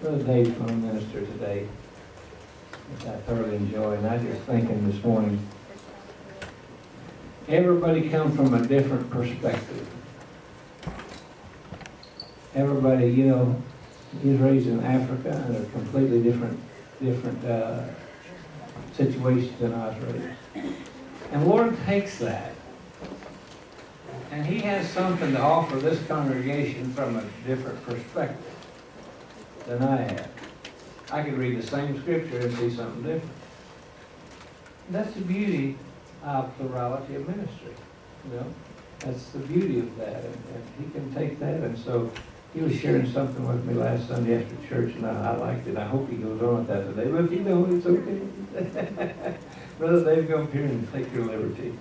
Brother Dave's going to minister today, which I thoroughly enjoy. And I just thinking this morning, everybody comes from a different perspective. Everybody, you know, he's raised in Africa and a completely different situation than I was raised. And the Lord takes that, and He has something to offer this congregation from a different perspective than I have. I could read the same scripture and see something different. And that's the beauty of plurality of ministry. You know, that's the beauty of that, and He can take that. And so he was sharing something with me last Sunday after church, and I liked it. I hope he goes on with that today. But if you don't, it's okay. Brother Dave, go up here and take your liberty.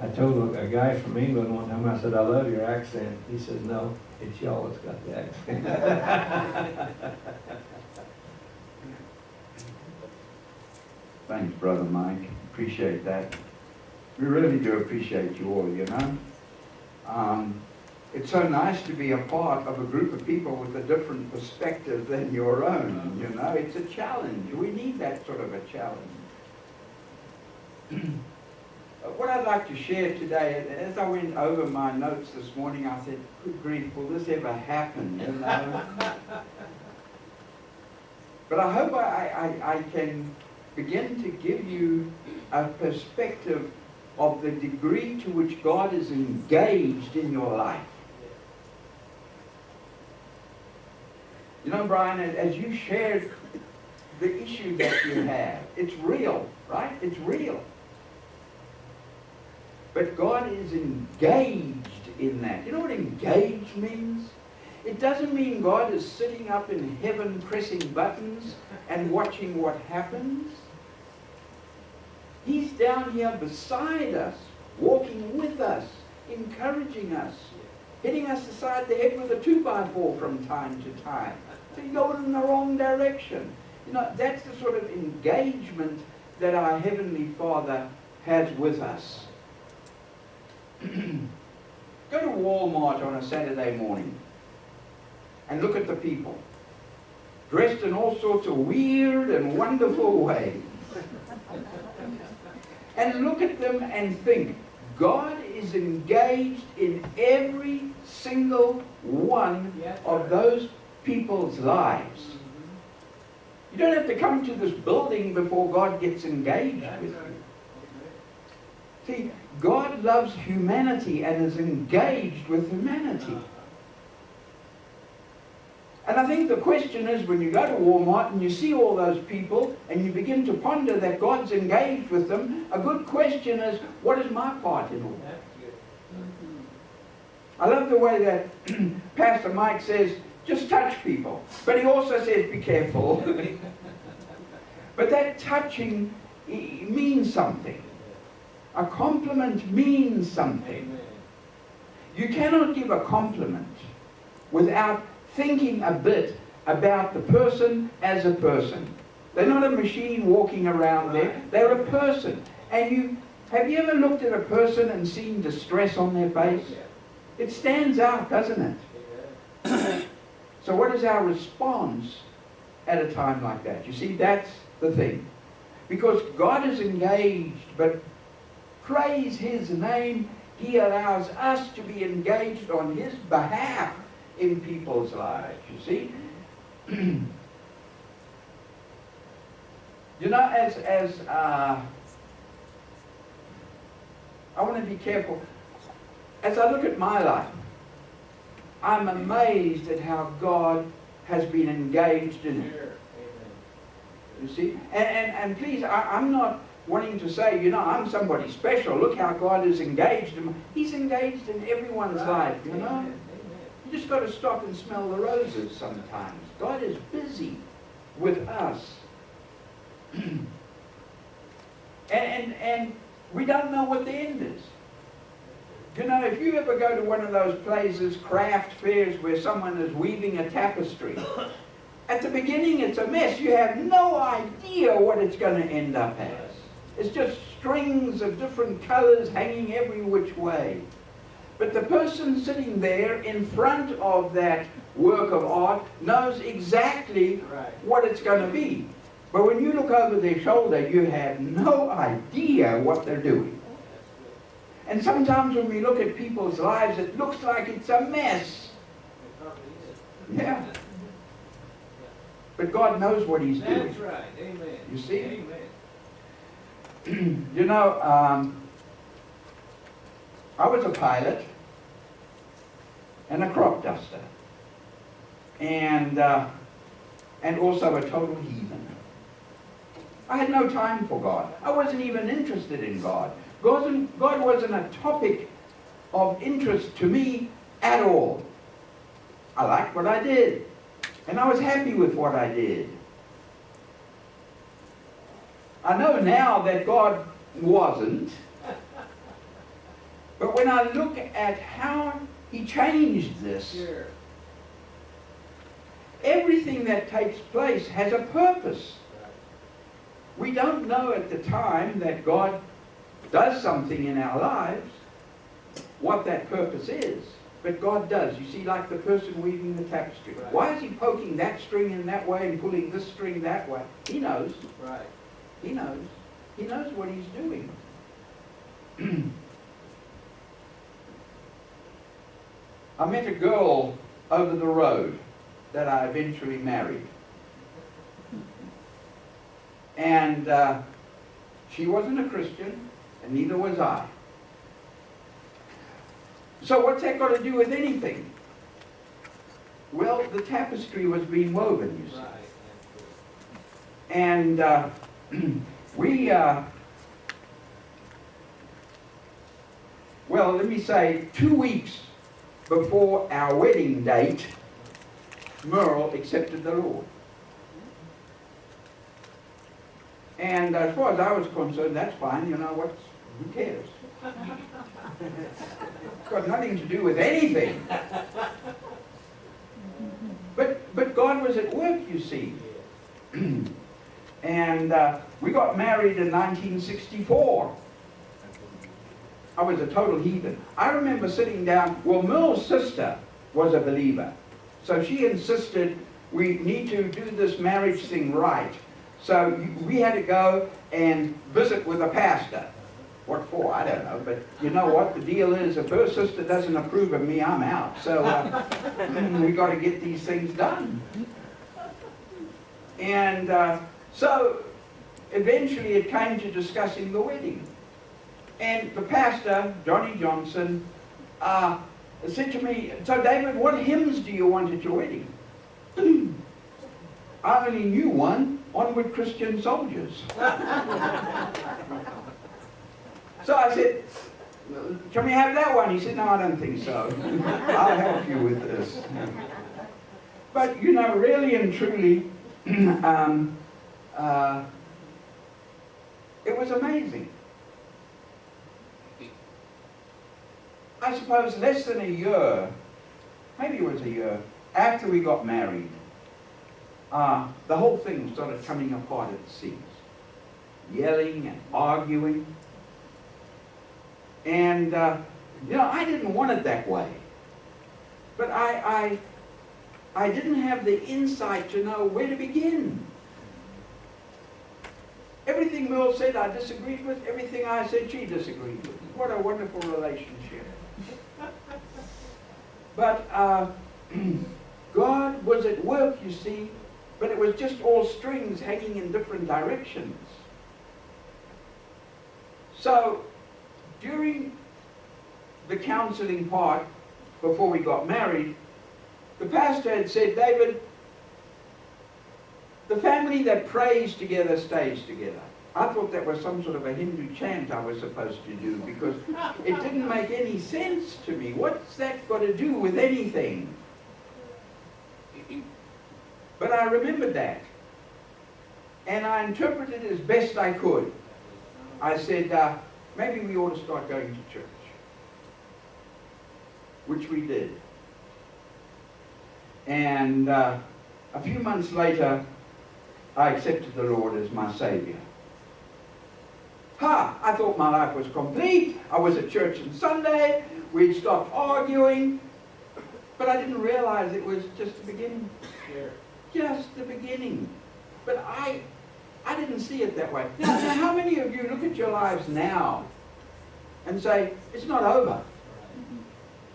I told a guy from England one time, I said, I love your accent. He said, no, it's y'all that's got the accent. Thanks, Brother Mike. Appreciate that. We really do appreciate you all, you know. It's so nice to be a part of a group of people with a different perspective than your own, you know. It's a challenge. We need that sort of a challenge. What I'd like to share today, as I went over my notes this morning, I said, good grief, will this ever happen, you know? But I hope I can begin to give you a perspective of the degree to which God is engaged in your life. You know, Brian, as you shared the issue that you have, it's real, right? It's real. But God is engaged in that. You know what engaged means? It doesn't mean God is sitting up in heaven pressing buttons and watching what happens. He's down here beside us, walking with us, encouraging us, hitting us aside the head with a 2x4 from time to time. So you're going in the wrong direction. You know, that's the sort of engagement that our Heavenly Father has with us. Go to Walmart on a Saturday morning and look at the people, dressed in all sorts of weird and wonderful ways. And look at them and think, God is engaged in every single one of those people's lives. You don't have to come to this building before God gets engaged with you. See, God loves humanity and is engaged with humanity. And I think the question is, when you go to Walmart and you see all those people and you begin to ponder that God's engaged with them, a good question is, what is my part in all that? I love the way that Pastor Mike says, just touch people. But he also says, be careful. But that touching means something. A compliment means something. You cannot give a compliment without thinking a bit about the person as a person. They're not a machine walking around there. They're a person. And have you ever looked at a person and seen distress on their face? It stands out, doesn't it? So what is our response at a time like that? You see, that's the thing. Because God is engaged, but praise His name, He allows us to be engaged on His behalf in people's lives, you see. You know, I want to be careful. As I look at my life, I'm amazed at how God has been engaged in it. You see? And please, I'm not wanting to say, you know, I'm somebody special. Look how God is engaged. He's engaged in everyone's life, you know. You just got to stop and smell the roses sometimes. God is busy with us. and we don't know what the end is. You know, if you ever go to one of those places, craft fairs, where someone is weaving a tapestry, at the beginning it's a mess. You have no idea what it's going to end up as. It's just strings of different colors hanging every which way. But the person sitting there in front of that work of art knows exactly what it's going to be. But when you look over their shoulder, you have no idea what they're doing. And sometimes when we look at people's lives, it looks like it's a mess. Yeah. But God knows what He's doing. That's right. Amen. You see? Amen. You know, I was a pilot and a crop duster, and also a total heathen. I had no time for God. I wasn't even interested in God. God wasn't a topic of interest to me at all. I liked what I did, and I was happy with what I did. I know now that God wasn't, but when I look at how He changed this, Sure. everything that takes place has a purpose. We don't know at the time that God does something in our lives what that purpose is, but God does. You see, like the person weaving the tapestry. Right. Why is he poking that string in that way and pulling this string that way? He knows. Right. He knows. He knows what he's doing. I met a girl over the road that I eventually married. And she wasn't a Christian, and neither was I. So what's that got to do with anything? Well, the tapestry was being woven, you see. Right. And well, let me say, 2 weeks before our wedding date, Merle accepted the Lord. And as far as I was concerned, that's fine. You know what? Who cares? It's got nothing to do with anything. But God was at work, you see. And we got married in 1964. I was a total heathen. I remember sitting down, well, Merle's sister was a believer. So she insisted we need to do this marriage thing right. So we had to go and visit with a pastor. What for? I don't know. But you know what? The deal is, if her sister doesn't approve of me, I'm out. So we got to get these things done. And so eventually it came to discussing the wedding. And the pastor, Johnny Johnson, said to me, so David, what hymns do you want at your wedding? I only knew one, Onward Christian Soldiers. So I said, can we have that one? He said, no, I don't think so. I'll help you with this. But, you know, really and truly, it was amazing. I suppose less than a year, maybe it was a year, after we got married, the whole thing started coming apart at the seams. Yelling and arguing. And, you know, I didn't want it that way. But I didn't have the insight to know where to begin. Everything Merle said I disagreed with. Everything I said she disagreed with. What a wonderful relationship. But God was at work, you see, but it was just all strings hanging in different directions. So, during the counseling part, before we got married, the pastor had said, David, the family that prays together stays together. I thought that was some sort of a Hindu chant I was supposed to do, because it didn't make any sense to me. What's that got to do with anything? But I remembered that. And I interpreted it as best I could. I said, maybe we ought to start going to church. Which we did. And a few months later, I accepted the Lord as my Savior. Ha! I thought my life was complete. I was at church on Sunday. We'd stopped arguing. But I didn't realize it was just the beginning. Sure. Just the beginning. But I didn't see it that way. Now, how many of you look at your lives now and say, it's not over?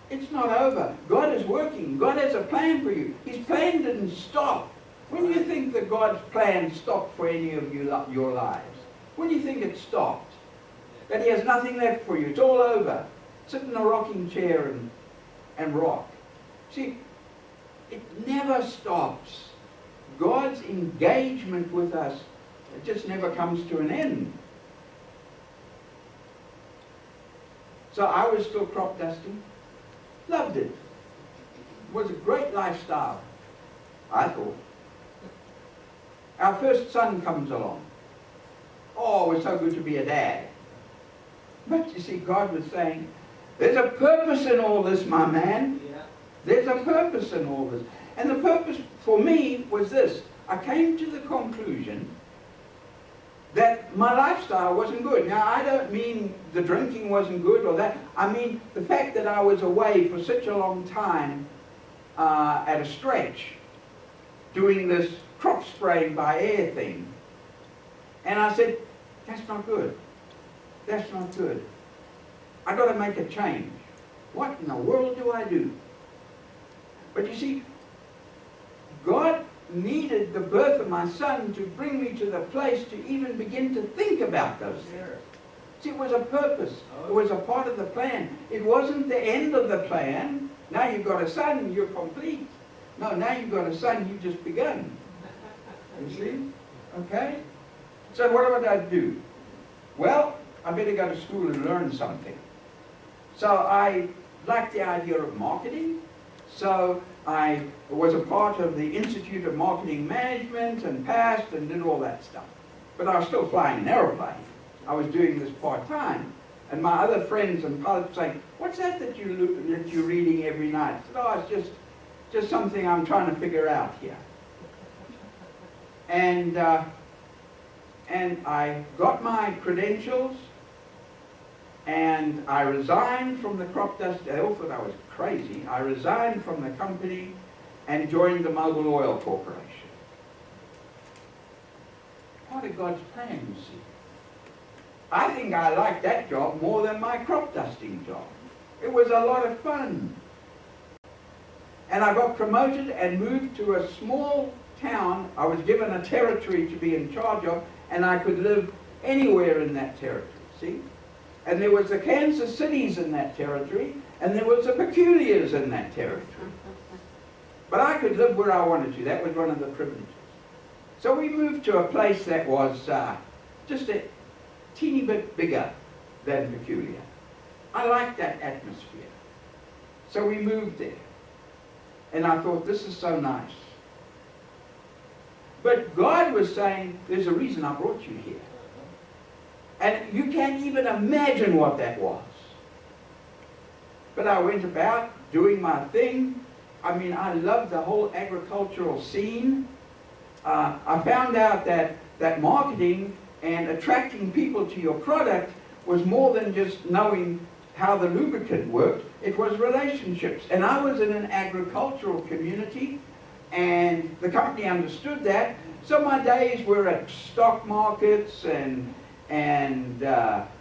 It's not over. God is working. God has a plan for you. His plan didn't stop. When do you think that God's plan stopped for any of you, your lives? When do you think it stopped? That He has nothing left for you. It's all over. Sit in a rocking chair and rock. See, it never stops. God's engagement with us, it just never comes to an end. So I was still crop dusting. Loved it. It was a great lifestyle, I thought. Our first son comes along. Oh, it was so good to be a dad. But you see, God was saying, there's a purpose in all this, my man. Yeah. There's a purpose in all this. And the purpose for me was this. I came to the conclusion that my lifestyle wasn't good. Now, I don't mean the drinking wasn't good or that. I mean the fact that I was away for such a long time at a stretch doing this crop spraying by air thing. And I said, that's not good. That's not good. I got to make a change. What in the world do I do? But you see, God needed the birth of my son to bring me to the place to even begin to think about those things. See, it was a purpose. It was a part of the plan. It wasn't the end of the plan. Now you've got a son, you're complete. No, now you've got a son, you've just begun. You see? Okay? So what would I do? Well, I better go to school and learn something. So I liked the idea of marketing. So I was a part of the Institute of Marketing Management and passed and did all that stuff. But I was still flying an aeroplane. I was doing this part-time. And my other friends and pilots saying, what's that you're reading every night? I said, oh, it's just something I'm trying to figure out here. And I got my credentials, and I resigned from the crop dust. They all thought I was crazy. I resigned from the company and joined the Mobil Oil Corporation. Part of God's plan, you see. I think I liked that job more than my crop dusting job. It was a lot of fun. And I got promoted and moved to a small town. I was given a territory to be in charge of, and I could live anywhere in that territory, see? And there was the Kansas Cities in that territory, and there was the Peculiars in that territory. But I could live where I wanted to. That was one of the privileges. So we moved to a place that was just a teeny bit bigger than Peculiar. I liked that atmosphere. So we moved there. And I thought, this is so nice. But God was saying, there's a reason I brought you here. And you can't even imagine what that was. But I went about doing my thing. I mean, I loved the whole agricultural scene. I found out that marketing and attracting people to your product was more than just knowing how the lubricant worked. It was relationships. And I was in an agricultural community, and the company understood that. So my days were at stock markets and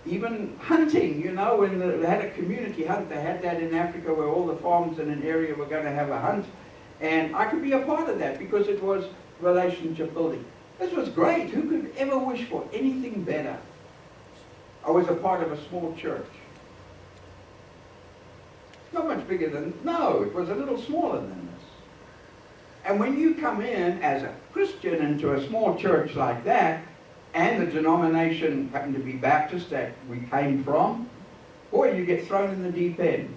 even hunting, you know, when they had a community hunt. They had that in Africa where all the farms in an area were going to have a hunt. And I could be a part of that because it was relationship building. This was great. Who could ever wish for anything better? I was a part of a small church. Not much bigger than, no, it was a little smaller than this. And when you come in as a Christian into a small church like that, and the denomination happened to be Baptist that we came from, boy, you get thrown in the deep end.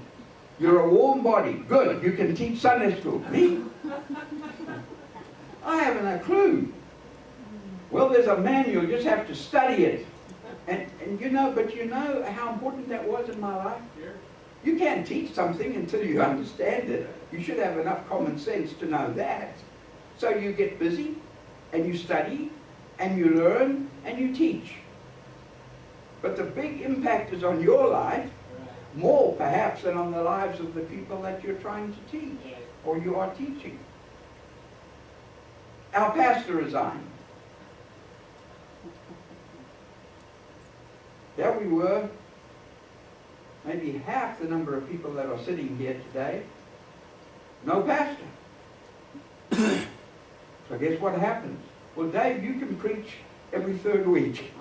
You're a warm body. Good, you can teach Sunday school. Me? I haven't a clue. Well, there's a manual, you just have to study it. And you know, but you know how important that was in my life? You can't teach something until you understand it. You should have enough common sense to know that. So you get busy, and you study, and you learn, and you teach. But the big impact is on your life, more perhaps than on the lives of the people that you're trying to teach or you are teaching. Our pastor resigned. There we were, maybe half the number of people that are sitting here today, no pastor. So guess what happens? Well, Dave, you can preach every third week.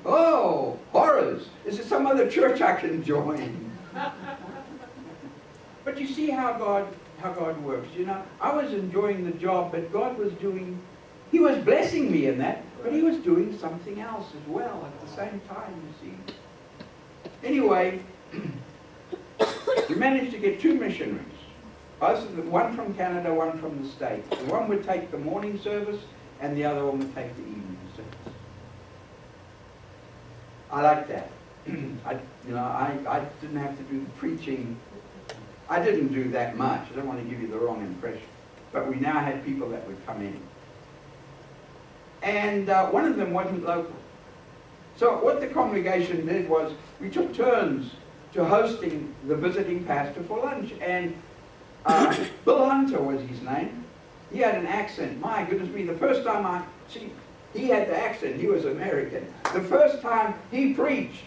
Oh, horrors! Is there some other church I can join? But you see how God works. You know, I was enjoying the job, but God was doing, He was blessing me in that, but He was doing something else as well at the same time, you see. Anyway, we managed to get 2 missionaries. Both of them, one from Canada, one from the States. The one would take the morning service, and the other one would take the evening service. I like that. I didn't have to do the preaching. I didn't do that much. I don't want to give you the wrong impression. But we now had people that would come in. And one of them wasn't local. So what the congregation did was we took turns to hosting the visiting pastor for lunch. And Bill Hunter was his name. He had an accent. My goodness me, the first time he had the accent. He was American. The first time he preached,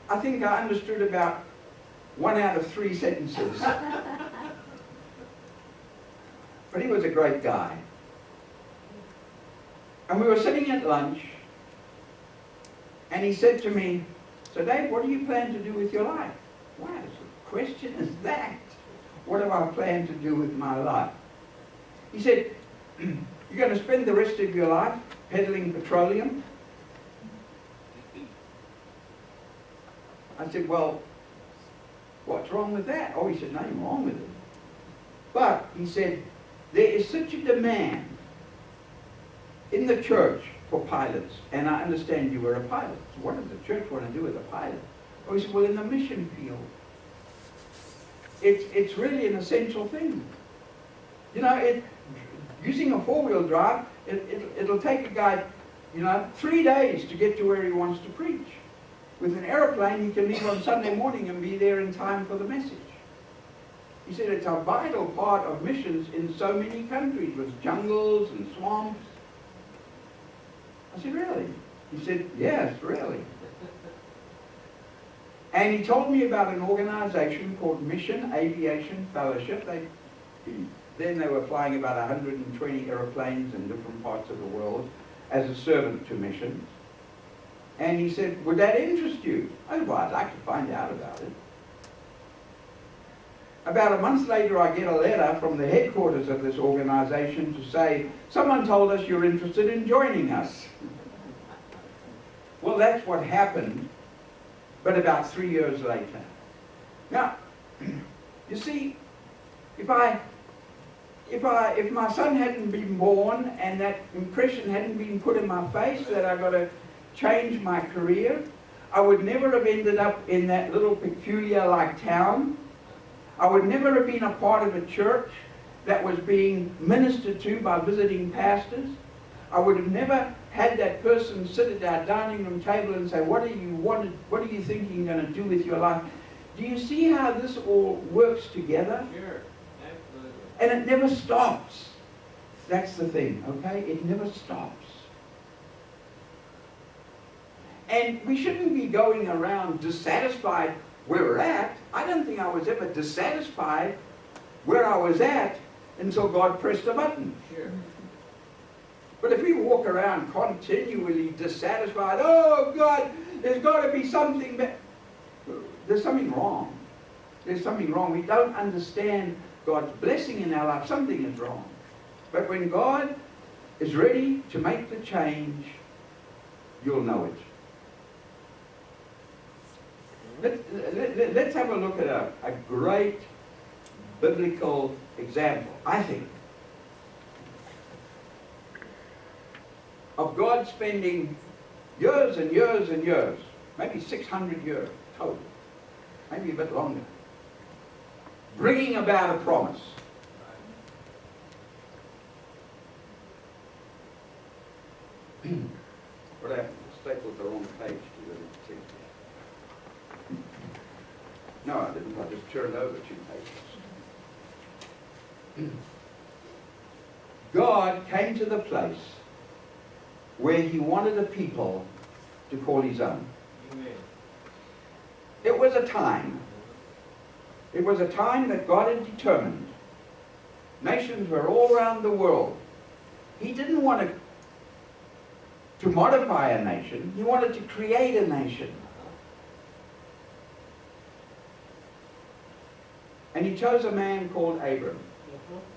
I think I understood about 1 out of 3 sentences. But he was a great guy. And we were sitting at lunch, and he said to me, "So Dave, what do you plan to do with your life?" What a question is that? What do I plan to do with my life? He said, "You're going to spend the rest of your life peddling petroleum?" I said, "Well, what's wrong with that?" Oh, he said, "Nothing wrong with it." But, he said, there is such a demand in the church for pilots, and I understand you were a pilot. So what does the church want to do with a pilot? Oh, he said, well, in the mission field, it's really an essential thing. You know, using a 4-wheel drive, it'll take a guy, 3 days to get to where he wants to preach. With an airplane, he can leave on Sunday morning and be there in time for the message. He said it's a vital part of missions in so many countries with jungles and swamps. I said, really? He said, yes, really. And he told me about an organization called Mission Aviation Fellowship. Then they were flying about 120 airplanes in different parts of the world as a servant to missions. And he said, would that interest you? I said, well, I'd like to find out about it. About a month later, I get a letter from the headquarters of this organization to say, someone told us you're interested in joining us. Well, that's what happened, but about 3 years later. Now, you see, if my son hadn't been born and that impression hadn't been put in my face that I got to change my career, I would never have ended up in that little peculiar-like town. I would never have been a part of a church that was being ministered to by visiting pastors. I would have never had that person sit at our dining room table and say, what do you think you're going to do with your life? Do you see how this all works together? Sure, absolutely. And it never stops. That's the thing, okay? It never stops. And we shouldn't be going around dissatisfied where we're at. I don't think I was ever dissatisfied where I was at until God pressed a button. Sure. But if we walk around continually dissatisfied, oh God, there's got to be something better. There's something wrong. There's something wrong. We don't understand God's blessing in our life. Something is wrong. But when God is ready to make the change, you'll know it. Let's have a look at a great biblical example, I think, of God spending years and years and years, maybe 600 years total, maybe a bit longer, bringing about a promise. What happened? I stapled the wrong page to the thing. No, I didn't. I just turned over 2 pages. God came to the place where he wanted a people to call his own. Amen. It was a time. It was a time that God had determined. Nations were all around the world. He didn't want to modify a nation. He wanted to create a nation. And he chose a man called Abram.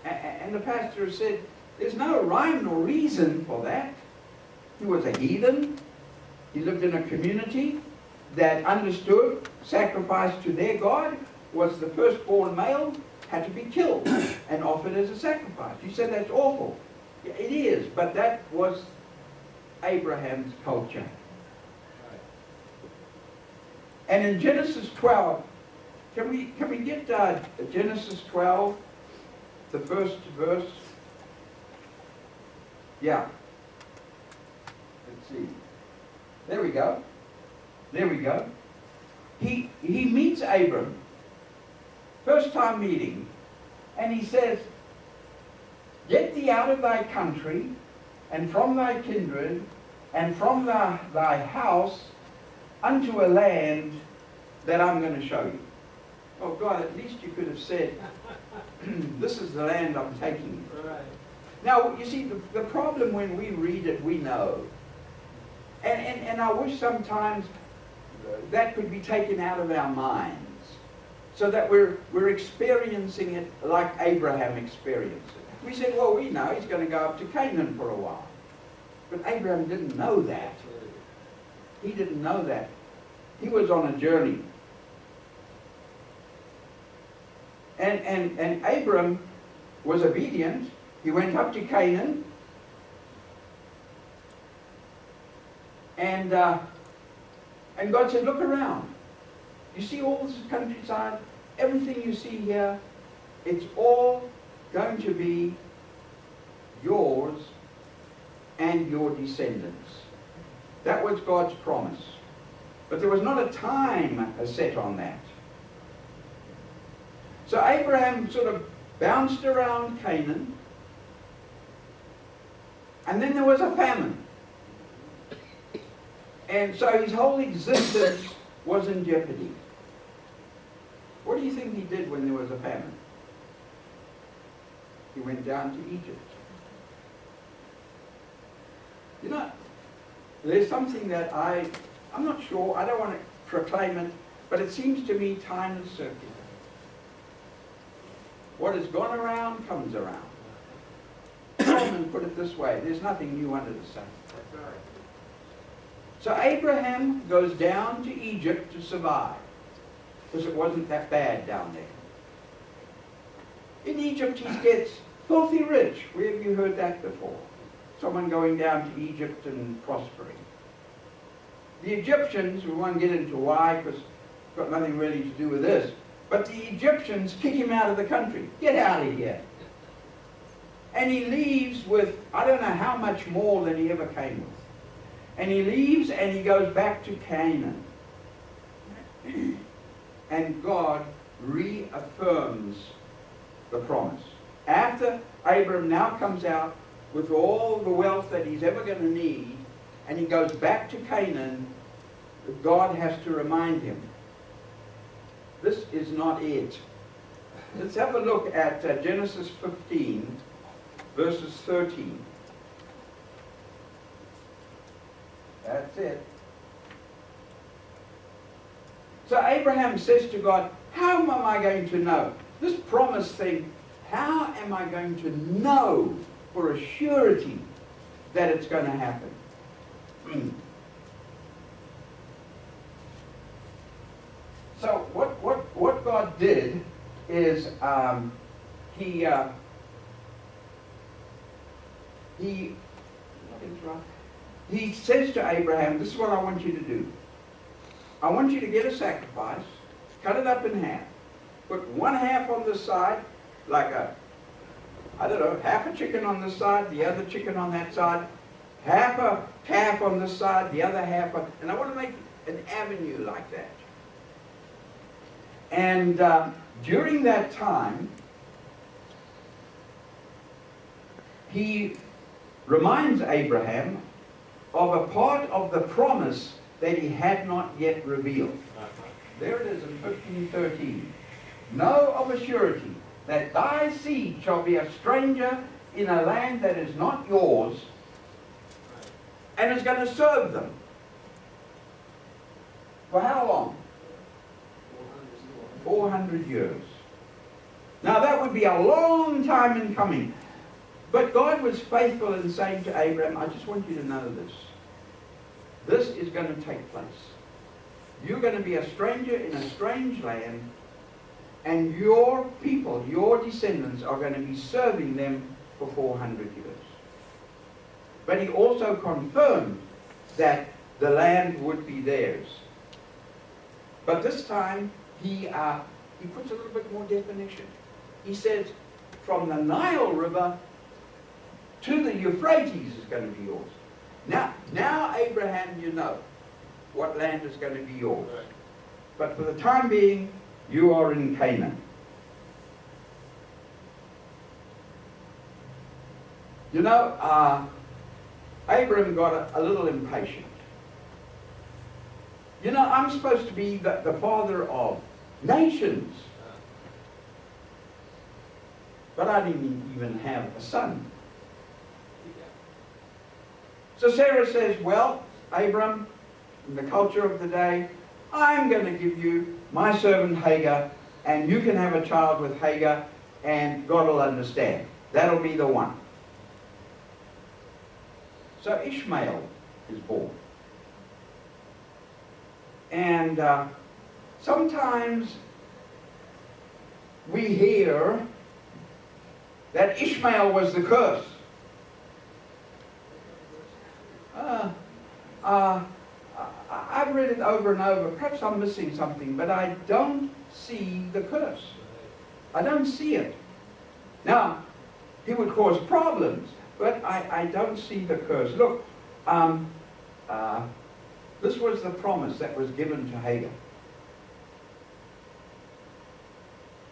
And the pastor said, there's no rhyme nor reason for that. He was a heathen. He lived in a community that understood sacrifice to their God was the firstborn male had to be killed and offered as a sacrifice. You said that's awful. Yeah, it is, but that was Abraham's culture. And in Genesis 12, can we get Genesis 12, the first verse? Yeah. Let's see. There we go. There we go. He meets Abram. First time meeting. And he says, get thee out of thy country, and from thy kindred, and from thy house, unto a land that I'm going to show you. Oh God, at least you could have said, this is the land I'm taking you. Right. Now, you see, the problem when we read it, we know. And I wish sometimes that could be taken out of our minds, so that we're experiencing it like Abraham experienced it. We said, well, we know he's going to go up to Canaan for a while. But Abraham didn't know that. He didn't know that. He was on a journey. And Abram was obedient. He went up to Canaan. And God said, look around. You see all this countryside? Everything you see here, it's all going to be yours and your descendants. That was God's promise. But there was not a time set on that. So Abraham sort of bounced around Canaan, and then there was a famine. And so his whole existence was in jeopardy. What do you think he did when there was a famine? He went down to Egypt. You know, there's something that I'm not sure, I don't want to proclaim it, but it seems to me time is circular. What has gone around comes around. Solomon put it this way, there's nothing new under the sun. That's right. So Abraham goes down to Egypt to survive, because it wasn't that bad down there. In Egypt he gets filthy rich. Where have you heard that before? Someone going down to Egypt and prospering. The Egyptians, we won't get into why, because it's got nothing really to do with this, but the Egyptians kick him out of the country. Get out of here. And he leaves with, I don't know how much more than he ever came with. And he leaves and he goes back to Canaan. And God reaffirms the promise. After Abram now comes out with all the wealth that he's ever going to need, and he goes back to Canaan, God has to remind him, this is not it. Let's have a look at Genesis 15, verses 13. That's it. So Abraham says to God, how am I going to know? This promise thing, how am I going to know for a surety that it's going to happen? So what God did is he says to Abraham, this is what I want you to do. I want you to get a sacrifice, cut it up in half, put one half on this side, like half a chicken on this side, the other chicken on that side, half a calf on this side, the other half on, and I want to make an avenue like that. And during that time, he reminds Abraham of a part of the promise that he had not yet revealed. There it is in 15:13. Know of a surety that thy seed shall be a stranger in a land that is not yours, and is going to serve them. For how long? 400 years. Now that would be a long time in coming. But God was faithful in saying to Abraham, I just want you to know this. This is going to take place. You're going to be a stranger in a strange land, and your people, your descendants, are going to be serving them for 400 years. But he also confirmed that the land would be theirs. But this time, he puts a little bit more definition. He says, from the Nile River to the Euphrates is going to be yours. Now, Abraham, you know what land is going to be yours. But for the time being, you are in Canaan. You know, Abraham got a little impatient. You know, I'm supposed to be the father of nations. But I didn't even have a son. So Sarah says, well, Abram, in the culture of the day, I'm going to give you my servant Hagar, and you can have a child with Hagar, and God will understand. That'll be the one. So Ishmael is born. And sometimes we hear that Ishmael was the curse. I've read it over and over. Perhaps I'm missing something, but I don't see the curse. I don't see it. Now, he would cause problems, but I don't see the curse. Look, this was the promise that was given to Hagar.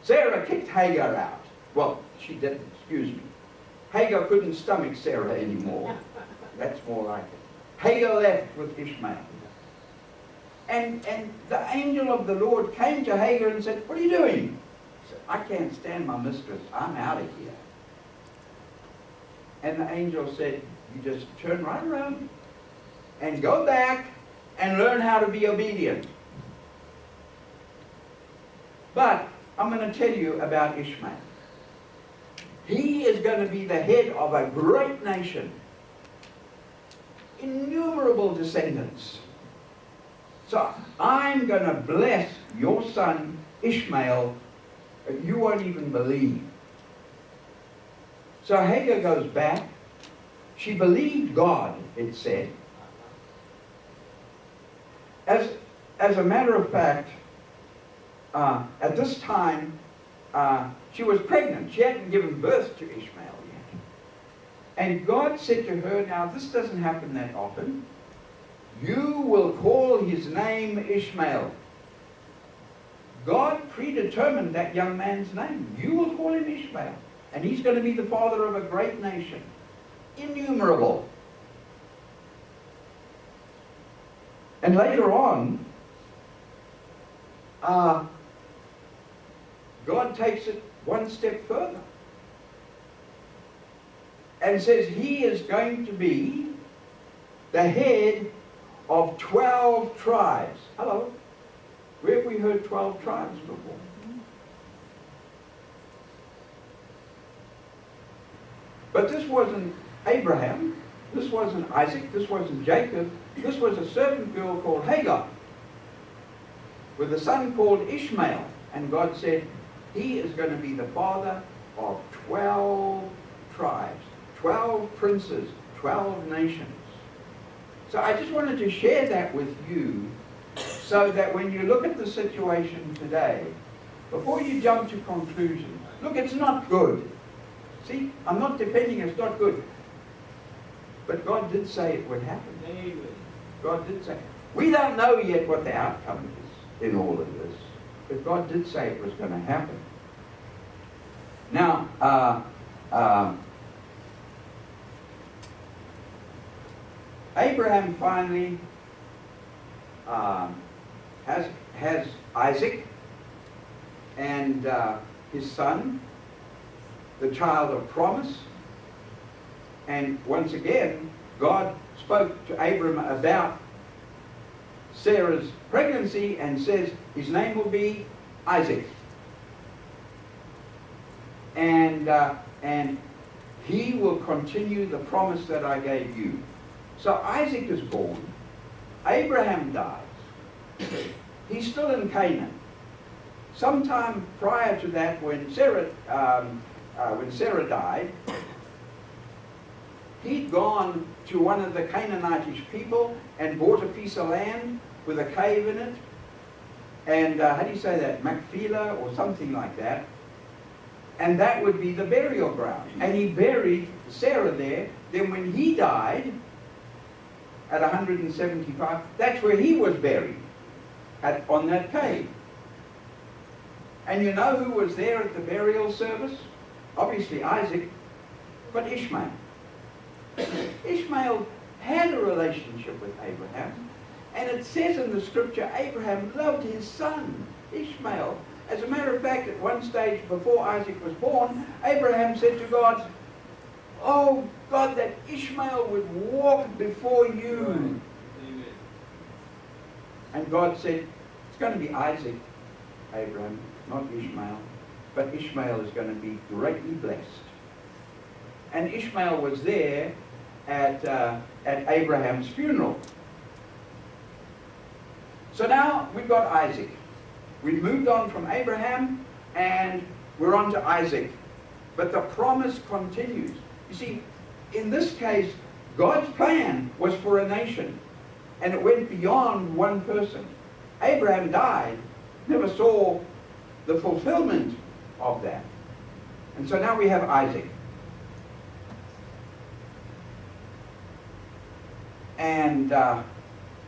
Sarah kicked Hagar out. Well, she didn't, excuse me. Hagar couldn't stomach Sarah anymore. That's more like it. Hagar left with Ishmael. And the angel of the Lord came to Hagar and said, what are you doing? She said, I can't stand my mistress. I'm out of here. And the angel said, you just turn right around and go back and learn how to be obedient. But I'm going to tell you about Ishmael. He is going to be the head of a great nation. Innumerable descendants. So I'm going to bless your son Ishmael. You won't even believe. So Hagar goes back. She believed God, it said. As a matter of fact, at this time, she was pregnant. She hadn't given birth to Ishmael yet. And God said to her, now this doesn't happen that often. You will call his name Ishmael. God predetermined that young man's name. You will call him Ishmael. And he's going to be the father of a great nation. Innumerable. And later on, God takes it one step further and says he is going to be the head of 12 tribes. Hello? Where have we heard 12 tribes before? But this wasn't Abraham, this wasn't Isaac, this wasn't Jacob, this was a servant girl called Hagar with a son called Ishmael. And God said, he is going to be the father of 12 tribes, 12 princes, 12 nations. So I just wanted to share that with you so that when you look at the situation today, before you jump to conclusions, look, it's not good. See, I'm not defending it's not good. But God did say it would happen. God did say. We don't know yet what the outcome is in all of this, but God did say it was going to happen. Now, Abraham finally has Isaac and his son, the child of promise. And once again, God spoke to Abram about Sarah's pregnancy and says his name will be Isaac. And he will continue the promise that I gave you. So Isaac is born. Abraham dies. He's still in Canaan. Sometime prior to that, when Sarah died, he'd gone to one of the Canaanitish people and bought a piece of land with a cave in it. And how do you say that? Machpelah or something like that. And that would be the burial ground. And he buried Sarah there. Then when he died, at 175, that's where he was buried, on that cave. And you know who was there at the burial service? Obviously Isaac, but Ishmael. Ishmael had a relationship with Abraham, and it says in the scripture, Abraham loved his son, Ishmael. As a matter of fact, at one stage before Isaac was born, Abraham said to God, "Oh God, that Ishmael would walk before you." Amen. And God said, it's going to be Isaac, Abraham, not Ishmael. But Ishmael is going to be greatly blessed. And Ishmael was there at Abraham's funeral. So now we've got Isaac. We've moved on from Abraham and we're on to Isaac. But the promise continues. You see, in this case, God's plan was for a nation. And it went beyond one person. Abraham died, never saw the fulfillment of that. And so now we have Isaac. And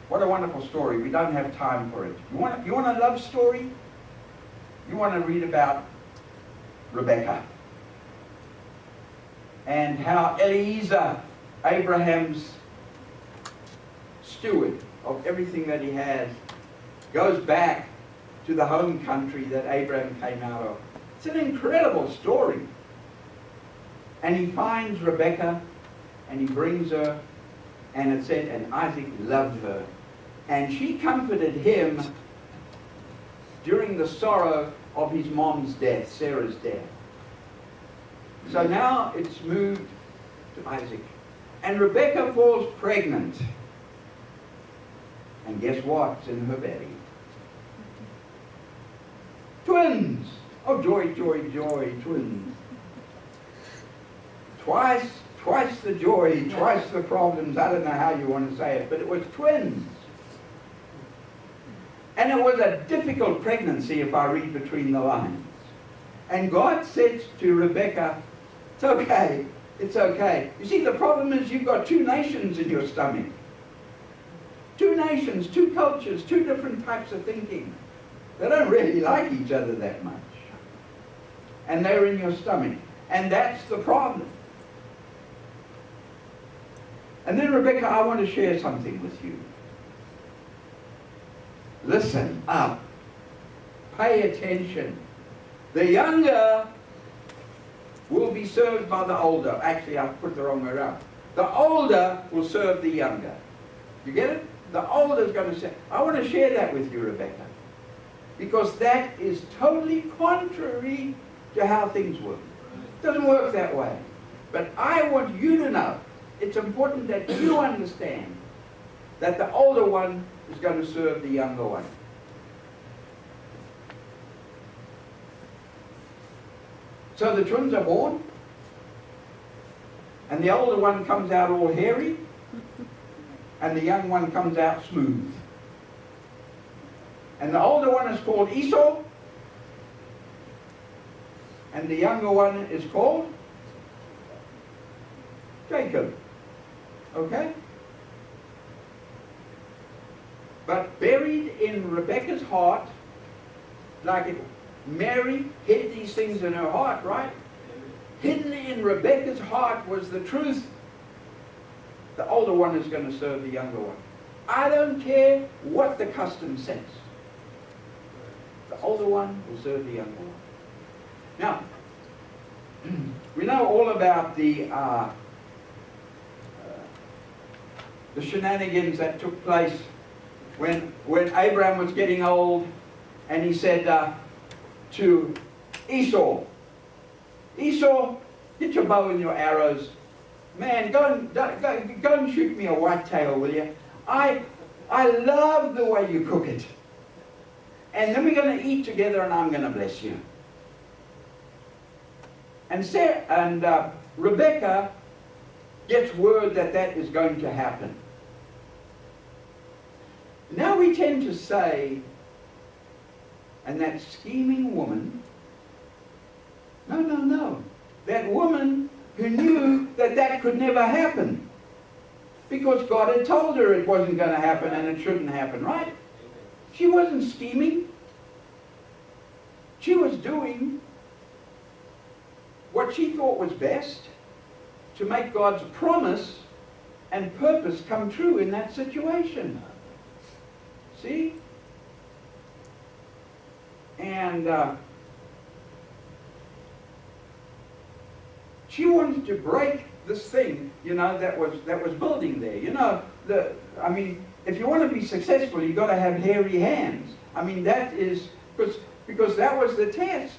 what a wonderful story. We don't have time for it. You want a love story? You want to read about Rebecca. And how Eliezer, Abraham's steward of everything that he has, goes back to the home country that Abraham came out of. It's an incredible story. And he finds Rebecca and he brings her, and it said, and Isaac loved her. And she comforted him during the sorrow of his mom's death, Sarah's death. So now it's moved to Isaac. And Rebecca falls pregnant. And guess what's in her belly? Twins! Oh, joy, joy, joy, twins. Twice the joy, twice the problems. I don't know how you want to say it, but it was twins. And it was a difficult pregnancy if I read between the lines. And God said to Rebecca, it's okay, it's okay. You see, the problem is you've got two nations in your stomach. Two nations, two cultures, two different types of thinking. They don't really like each other that much. And they're in your stomach. And that's the problem. And then, Rebecca, I want to share something with you. Listen up. Pay attention. The younger will be served by the older. Actually, I've put the wrong way around. The older will serve the younger. You get it? The older is going to say, I want to share that with you, Rebecca. Because that is totally contrary to how things work. It doesn't work that way. But I want you to know, it's important that you understand that the older one is going to serve the younger one. So the twins are born, and the older one comes out all hairy, and the young one comes out smooth. And the older one is called Esau, and the younger one is called Jacob. Okay? But buried in Rebecca's heart, like Mary hid these things in her heart, right? Hidden in Rebecca's heart was the truth. The older one is going to serve the younger one. I don't care what the custom says. The older one will serve the younger one. Now, we know all about the shenanigans that took place when Abraham was getting old, and he said to Esau, Esau, get your bow and your arrows. Man, go and shoot me a whitetail, will you? I love the way you cook it. And then we're going to eat together and I'm going to bless you. And Rebecca gets word that that is going to happen. Now we tend to say, and that scheming woman, no. That woman who knew that that could never happen. Because God had told her it wasn't going to happen and it shouldn't happen, right? She wasn't scheming. She was doing what she thought was best to make God's promise and purpose come true in that situation. See? And she wanted to break this thing, you know, that was building there. You know, I mean, if you want to be successful, you've got to have hairy hands. I mean, that is because that was the test.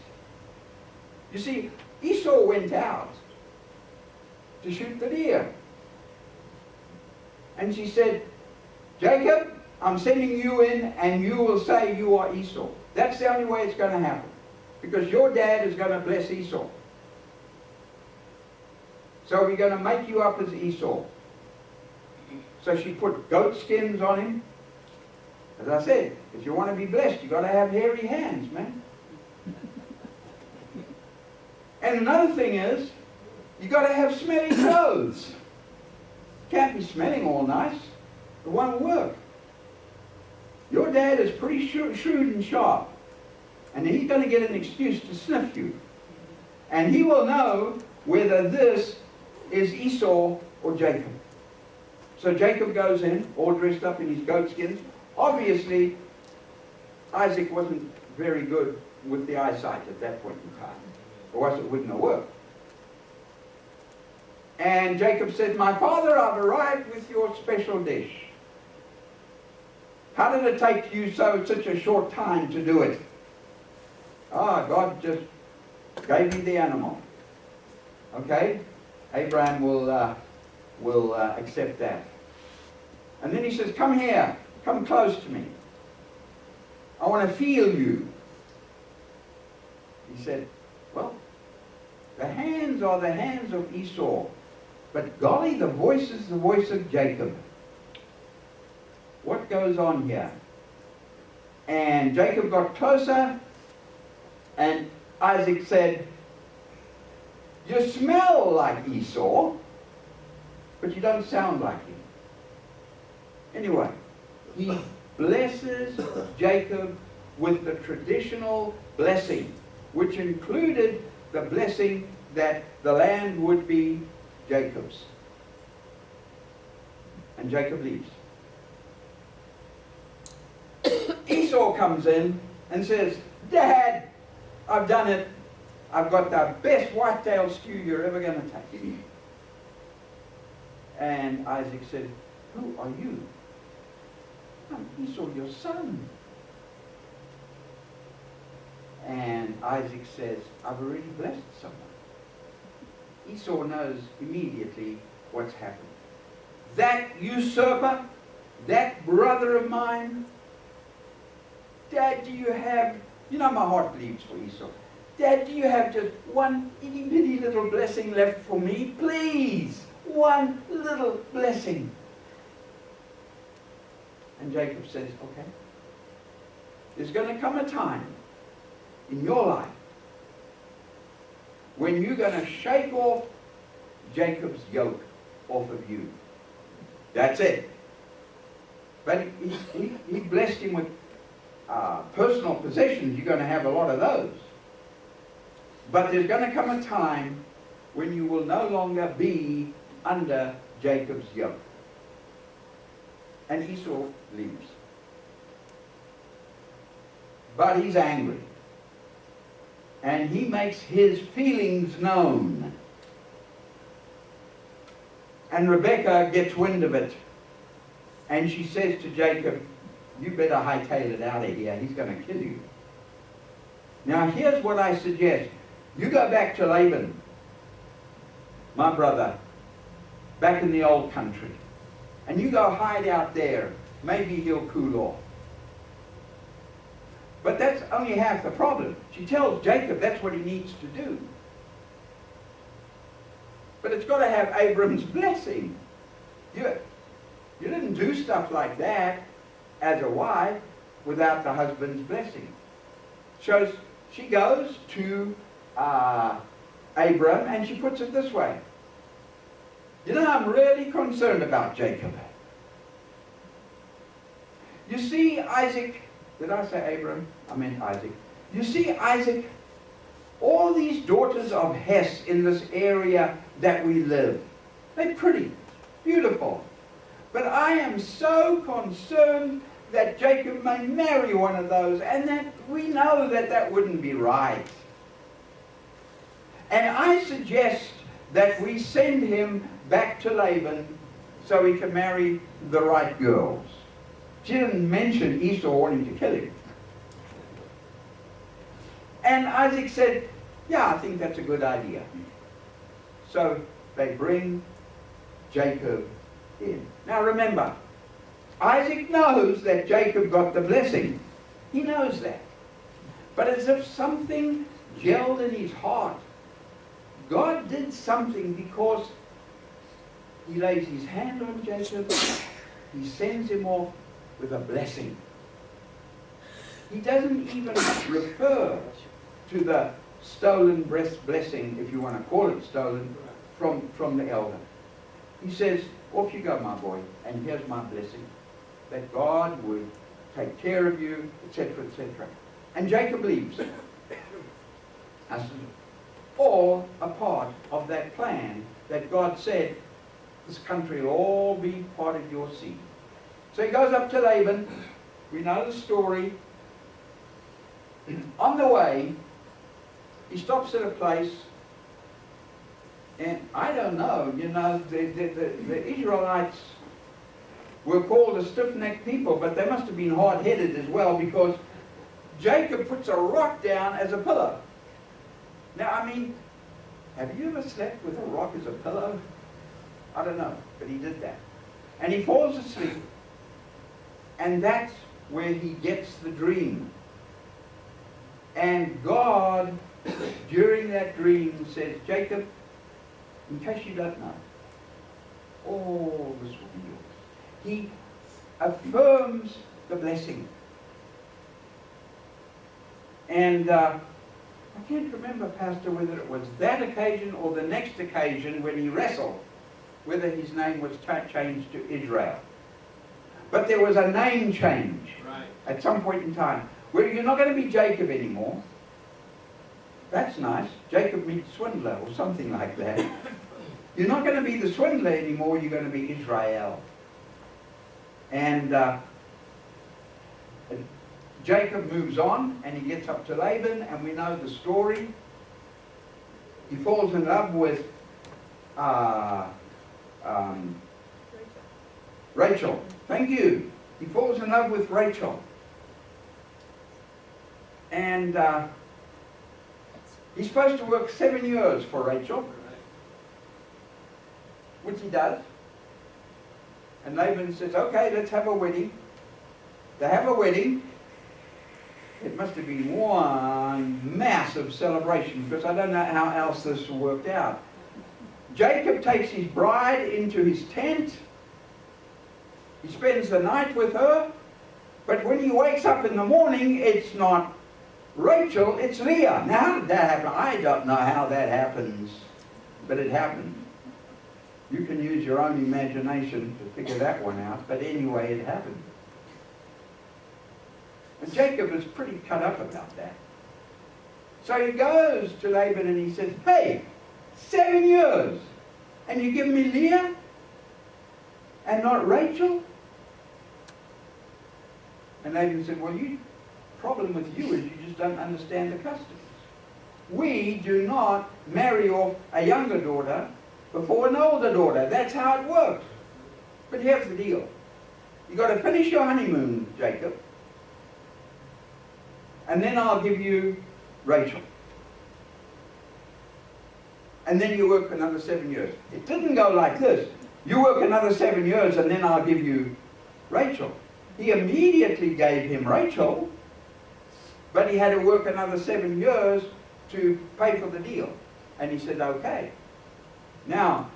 You see, Esau went out to shoot the deer, and she said, Jacob, I'm sending you in, and you will say you are Esau. That's the only way it's going to happen, because your dad is going to bless Esau. So we're going to make you up as Esau. So she put goat skins on him. As I said, if you want to be blessed, you've got to have hairy hands, man. And another thing is, you've got to have smelly clothes. Can't be smelling all nice. It won't work. Your dad is pretty shrewd and sharp. And he's going to get an excuse to sniff you. And he will know whether this is Esau or Jacob. So Jacob goes in, all dressed up in his goat skins. Obviously, Isaac wasn't very good with the eyesight at that point in time. Or else it wouldn't have worked. And Jacob said, my father, I've arrived with your special dish. How did it take you such a short time to do it? God just gave me the animal. Okay? Abraham will accept that. And then he says, come here. Come close to me. I want to feel you. He said, well, the hands are the hands of Esau. But golly, the voice is the voice of Jacob. What goes on here? And Jacob got closer, and Isaac said, you smell like Esau, but you don't sound like him. Anyway, he blesses Jacob with the traditional blessing, which included the blessing that the land would be Jacob's. And Jacob leaves. Esau comes in and says, Dad, I've done it. I've got the best whitetail stew you're ever going to taste. And Isaac said, who are you? I'm Esau, your son. And Isaac says, I've already blessed someone. Esau knows immediately what's happened. That usurper, that brother of mine, Dad, do you have, you know my heart bleeds for Esau. Dad, do you have just one itty bitty little blessing left for me? Please, one little blessing. And Jacob says, okay. There's going to come a time in your life when you're going to shake off Jacob's yoke off of you. That's it. But he blessed him with personal possessions. You're going to have a lot of those. But there's going to come a time when you will no longer be under Jacob's yoke. And Esau leaves. But he's angry. And he makes his feelings known. And Rebekah gets wind of it. And she says to Jacob, you better hightail it out of here. He's going to kill you. Now here's what I suggest. You go back to Laban, my brother, back in the old country. And you go hide out there. Maybe he'll cool off. But that's only half the problem. She tells Jacob that's what he needs to do. But it's got to have Abram's blessing. You didn't do stuff like that as a wife without the husband's blessing. So she goes to Abram and she puts it this way. You know, I'm really concerned about Jacob. You see, Isaac, did I say Abram? I meant Isaac. You see, Isaac, all these daughters of Hess in this area that we live, they're pretty, beautiful. But I am so concerned that Jacob may marry one of those, and that we know that that wouldn't be right. And I suggest that we send him back to Laban so he can marry the right girls. She didn't mention Esau wanting to kill him. And Isaac said, yeah, I think that's a good idea. So they bring Jacob in. Now remember, Isaac knows that Jacob got the blessing. He knows that. But as if something gelled in his heart. God did something because he lays his hand on Jacob. He sends him off with a blessing. He doesn't even refer to the stolen blessing, if you want to call it stolen, from the elder. He says, off you go, my boy, and here's my blessing. That God would take care of you, etc., etc. And Jacob leaves. This is all a part of that plan that God said, this country will all be part of your seed. So he goes up to Laban. We know the story. On the way, he stops at a place, and I don't know, you know, the Israelites were called a stiff-necked people, but they must have been hard-headed as well, because Jacob puts a rock down as a pillow. Now, I mean, have you ever slept with a rock as a pillow? I don't know, but he did that. And he falls asleep, and that's where he gets the dream. And God, during that dream, says, Jacob, in case you don't know, all this will be yours. He affirms the blessing. And I can't remember, Pastor, whether it was that occasion or the next occasion when he wrestled, whether his name was changed to Israel. But there was a name change at some point in time, where you're not going to be Jacob anymore. That's nice. Jacob meets swindler or something like that. You're not going to be the swindler anymore, you're going to be Israel. And Jacob moves on and he gets up to Laban, and we know the story. He falls in love with Rachel. Thank you. He falls in love with Rachel. And he's supposed to work 7 years for Rachel, which he does. And Laban says, okay, let's have a wedding. They have a wedding. It must have been one massive celebration, because I don't know how else this worked out. Jacob takes his bride into his tent. He spends the night with her. But when he wakes up in the morning, it's not Rachel, it's Leah. Now, how did that happen? I don't know how that happens, but it happened. You can use your own imagination to figure that one out, but anyway, it happened. And Jacob was pretty cut up about that. So he goes to Laban and he says, hey, 7 years, and you give me Leah and not Rachel? And Laban said, well, the problem with you is you just don't understand the customs. We do not marry off a younger daughter before an older daughter. That's how it works. But here's the deal. You've got to finish your honeymoon, Jacob, and then I'll give you Rachel. And then you work another 7 years. It didn't go like this. You work another 7 years and then I'll give you Rachel. He immediately gave him Rachel, but he had to work another 7 years to pay for the deal. And he said, okay. Now,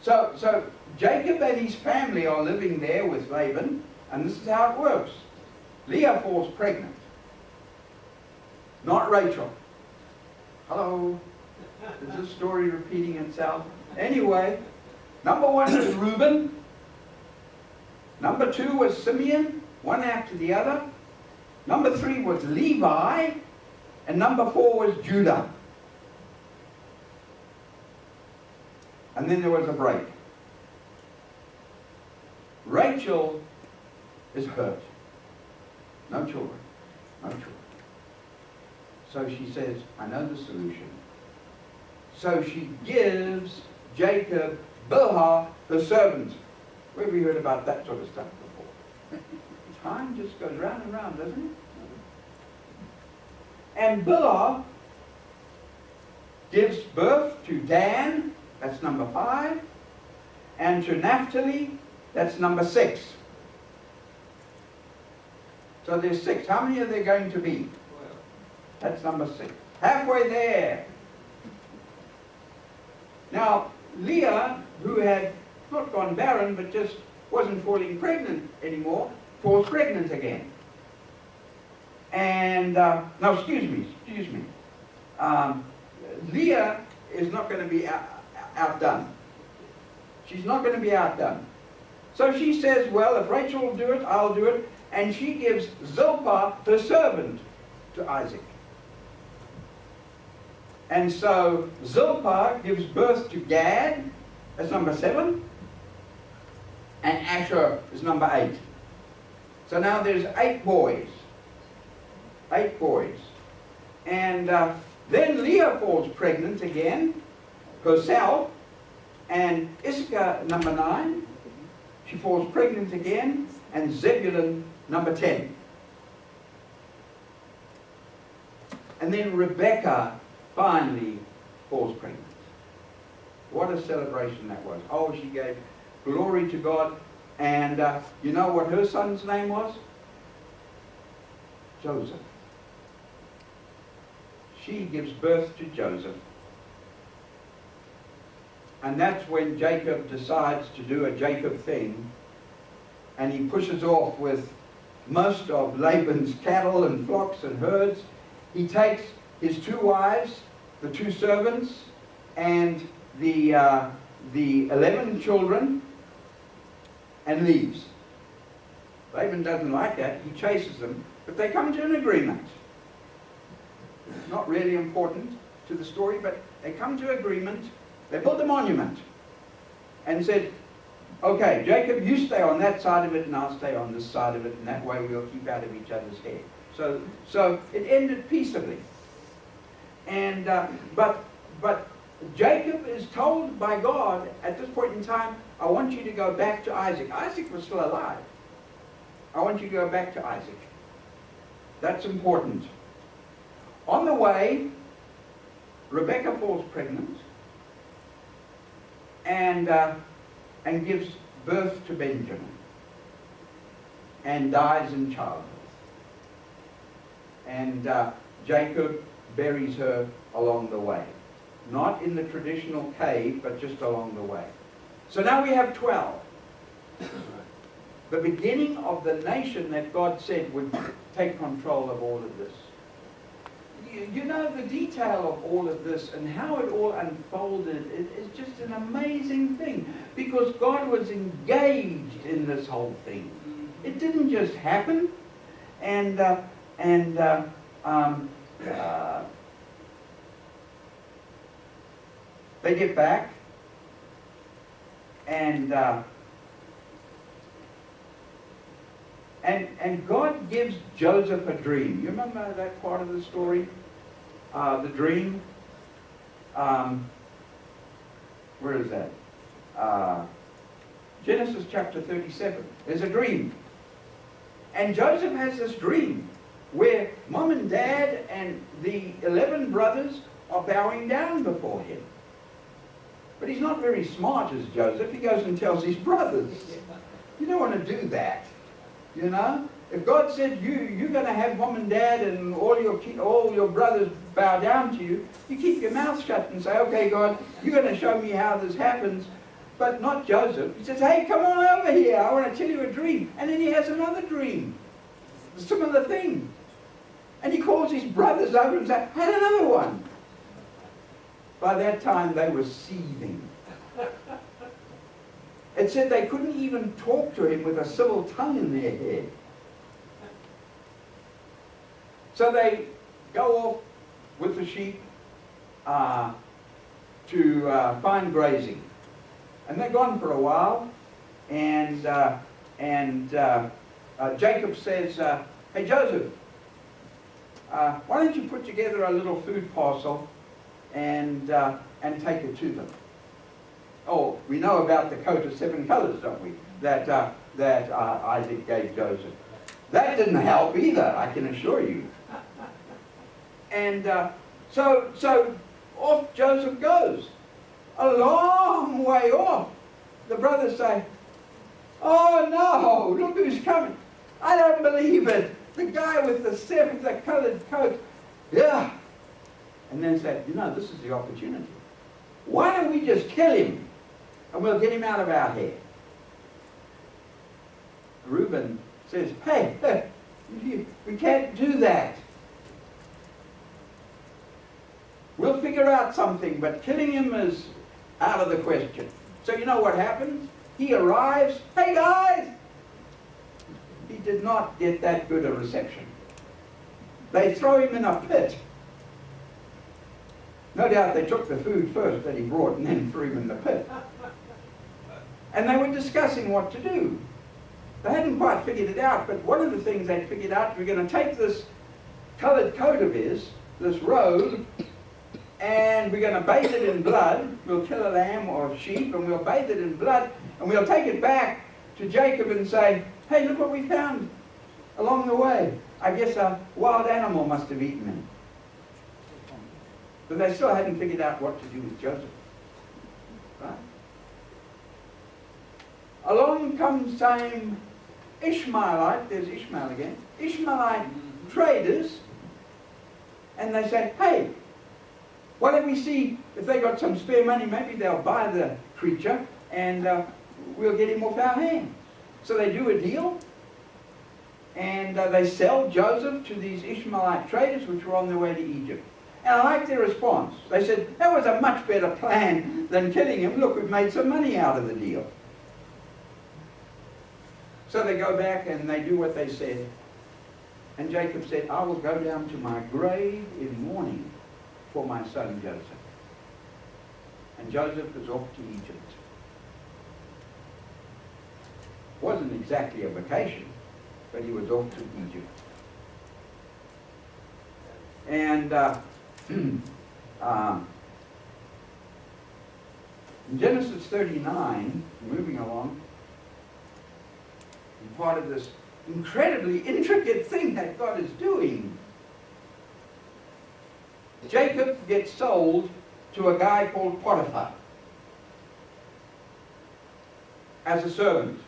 so Jacob and his family are living there with Laban, and this is how it works. Leah falls pregnant, not Rachel. Hello? Is this story repeating itself? Anyway, number 1 was Reuben. Number 2 was Simeon, one after the other. Number 3 was Levi. And number 4 was Judah. And then there was a break. Rachel is hurt. No children. No children. So she says, I know the solution. So she gives Jacob Bilhah, the servant. Where have you heard about that sort of stuff before? Time just goes round and round, doesn't it? And Bilhah gives birth to Dan, that's number 5, and to Naphtali, that's number 6. So there's 6. How many are there going to be? That's number 6. Halfway there. Now, Leah, who had not gone barren, but just wasn't falling pregnant anymore, falls pregnant again. And, no, excuse me. Leah is not going to be outdone. She's not going to be outdone. So she says, well, if Rachel will do it, I'll do it. And she gives Zilpah, her servant, to Isaac. And so Zilpah gives birth to Gad, that's number 7. And Asher is number 8. So now there's 8 boys. 8 boys. And then Leah falls pregnant again, herself, and Issachar, number 9, she falls pregnant again, and Zebulun, number 10. And then Rebekah finally falls pregnant. What a celebration that was. Oh, she gave glory to God. And you know what her son's name was? Joseph. She gives birth to Joseph. And that's when Jacob decides to do a Jacob thing. And he pushes off with most of Laban's cattle and flocks and herds. He takes his 2 wives, the 2 servants, and the 11 children, and leaves. Laban doesn't like that. He chases them, but they come to an agreement. It's not really important to the story, but they come to agreement. They built a monument and said, okay, Jacob, you stay on that side of it and I'll stay on this side of it, and that way we'll keep out of each other's hair. So it ended peaceably. And but Jacob is told by God at this point in time, I want you to go back to Isaac. Isaac was still alive. I want you to go back to Isaac. That's important. On the way, Rebekah falls pregnant and gives birth to Benjamin and dies in childbirth. And Jacob buries her along the way. Not in the traditional cave, but just along the way. So now we have 12. The beginning of the nation that God said would take control of all of this. you know, the detail of all of this and how it all unfolded is just an amazing thing, because God was engaged in this whole thing. It didn't just happen, and they get back, and God gives Joseph a dream. You remember that part of the story? The dream. Where is that? Genesis chapter 37. There's a dream. And Joseph has this dream where mom and dad and the 11 brothers are bowing down before him. But he's not very smart as Joseph. He goes and tells his brothers. You don't want to do that. You know? If God said you're going to have mom and dad and all your brothers bow down to you, you keep your mouth shut and say, okay, God, you're going to show me how this happens. But not Joseph. He says, hey, come on over here. I want to tell you a dream. And then he has another dream. A similar thing. And he calls his brothers over and says, had another one. By that time, they were seething. It said they couldn't even talk to him with a civil tongue in their head. So they go off with the sheep to find grazing. And they're gone for a while, and Jacob says, hey Joseph, why don't you put together a little food parcel and take it to them? Oh, we know about the coat of 7 colors, don't we? That Isaac gave Joseph. That didn't help either, I can assure you. And so off Joseph goes. A long way off. The brothers say, oh no, look who's coming. I don't believe it. The guy with the 7 colored coat. Yeah. And then say, you know, this is the opportunity. Why don't we just kill him and we'll get him out of our hair? Reuben says, hey, we can't do that. We'll figure out something, but killing him is out of the question. So you know what happens? He arrives, hey guys! He did not get that good a reception. They throw him in a pit. No doubt they took the food first that he brought and then threw him in the pit. And they were discussing what to do. They hadn't quite figured it out, but one of the things they figured out, we're going to take this coloured coat of his, this robe, and we're going to bathe it in blood. We'll kill a lamb or a sheep and we'll bathe it in blood and we'll take it back to Jacob and say, hey, look what we found along the way. I guess a wild animal must have eaten him. But they still hadn't figured out what to do with Joseph. Right? Along comes some Ishmaelite, there's Ishmael again, Ishmaelite traders, and they say, hey, why don't we see if they got some spare money, maybe they'll buy the creature and we'll get him off our hands. So they do a deal and they sell Joseph to these Ishmaelite traders which were on their way to Egypt. And I like their response. They said, that was a much better plan than killing him. Look, we've made some money out of the deal. So they go back and they do what they said. And Jacob said, I will go down to my grave in mourning for my son Joseph. And Joseph was off to Egypt. Wasn't exactly a vacation, but he was off to Egypt. And in Genesis 39, moving along, part of this incredibly intricate thing that God is doing, Jacob gets sold to a guy called Potiphar as a servant.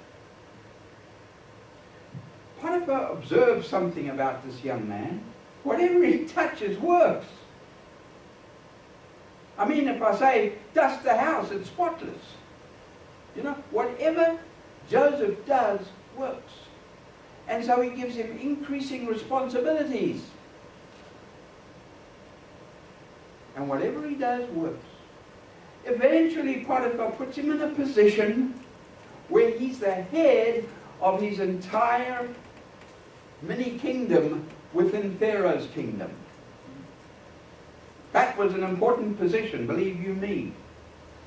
Potiphar observes something about this young man. Whatever he touches works. I mean, if I say, dust the house, it's spotless. You know, whatever Joseph does works. And so he gives him increasing responsibilities. And whatever he does works. Eventually, Potiphar puts him in a position where he's the head of his entire mini kingdom within Pharaoh's kingdom. That was an important position, believe you me.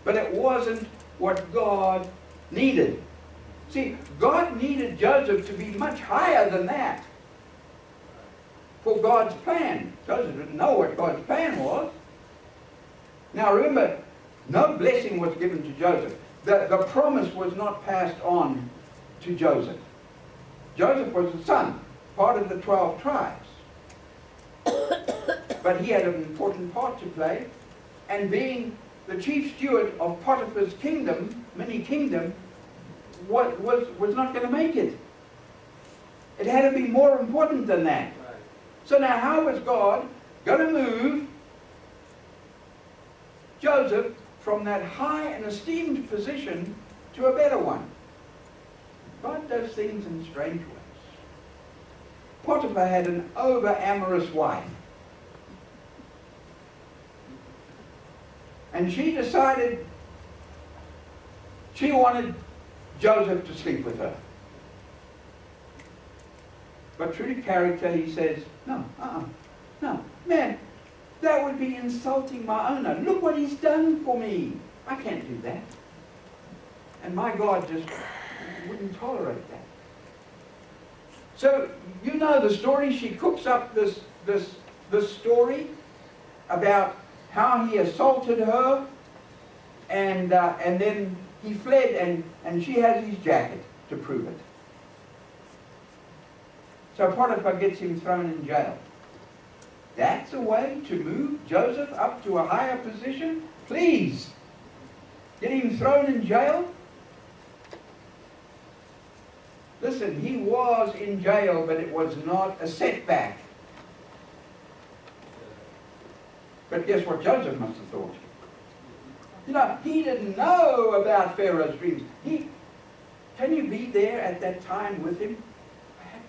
But it wasn't what God needed. See, God needed Joseph to be much higher than that for God's plan. Joseph didn't know what God's plan was. Now remember, no blessing was given to Joseph. The promise was not passed on to Joseph. Joseph was a son, part of the 12 tribes. But he had an important part to play. And being the chief steward of Potiphar's kingdom, mini kingdom, was not going to make it. It had to be more important than that. So now how was God going to move Joseph from that high and esteemed position to a better one? God does things in strange ways. Potiphar had an over-amorous wife. And she decided she wanted Joseph to sleep with her. But true to character, he says, no, no, man, that would be insulting my owner. Look what he's done for me. I can't do that. And my God just wouldn't tolerate that. So, you know the story. She cooks up this story about how he assaulted her, and then he fled, and she has his jacket to prove it. So Potiphar gets him thrown in jail. That's a way to move Joseph up to a higher position? Please! Get him thrown in jail? Listen, he was in jail, but it was not a setback. But guess what Joseph must have thought? You know, he didn't know about Pharaoh's dreams. Can you be there at that time with him? I had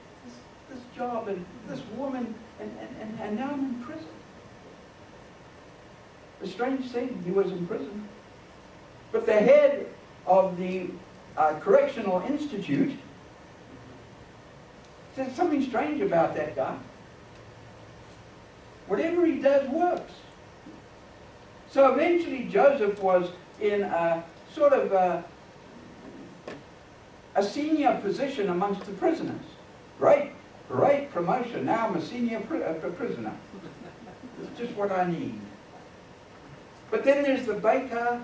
this job and this woman, and now I'm in prison. A strange thing, he was in prison. But the head of the Correctional Institute said something strange about that guy. Whatever he does works. So eventually Joseph was in a sort of a senior position amongst the prisoners. Great promotion. Now I'm a senior prisoner. It's just what I need. But then there's the baker,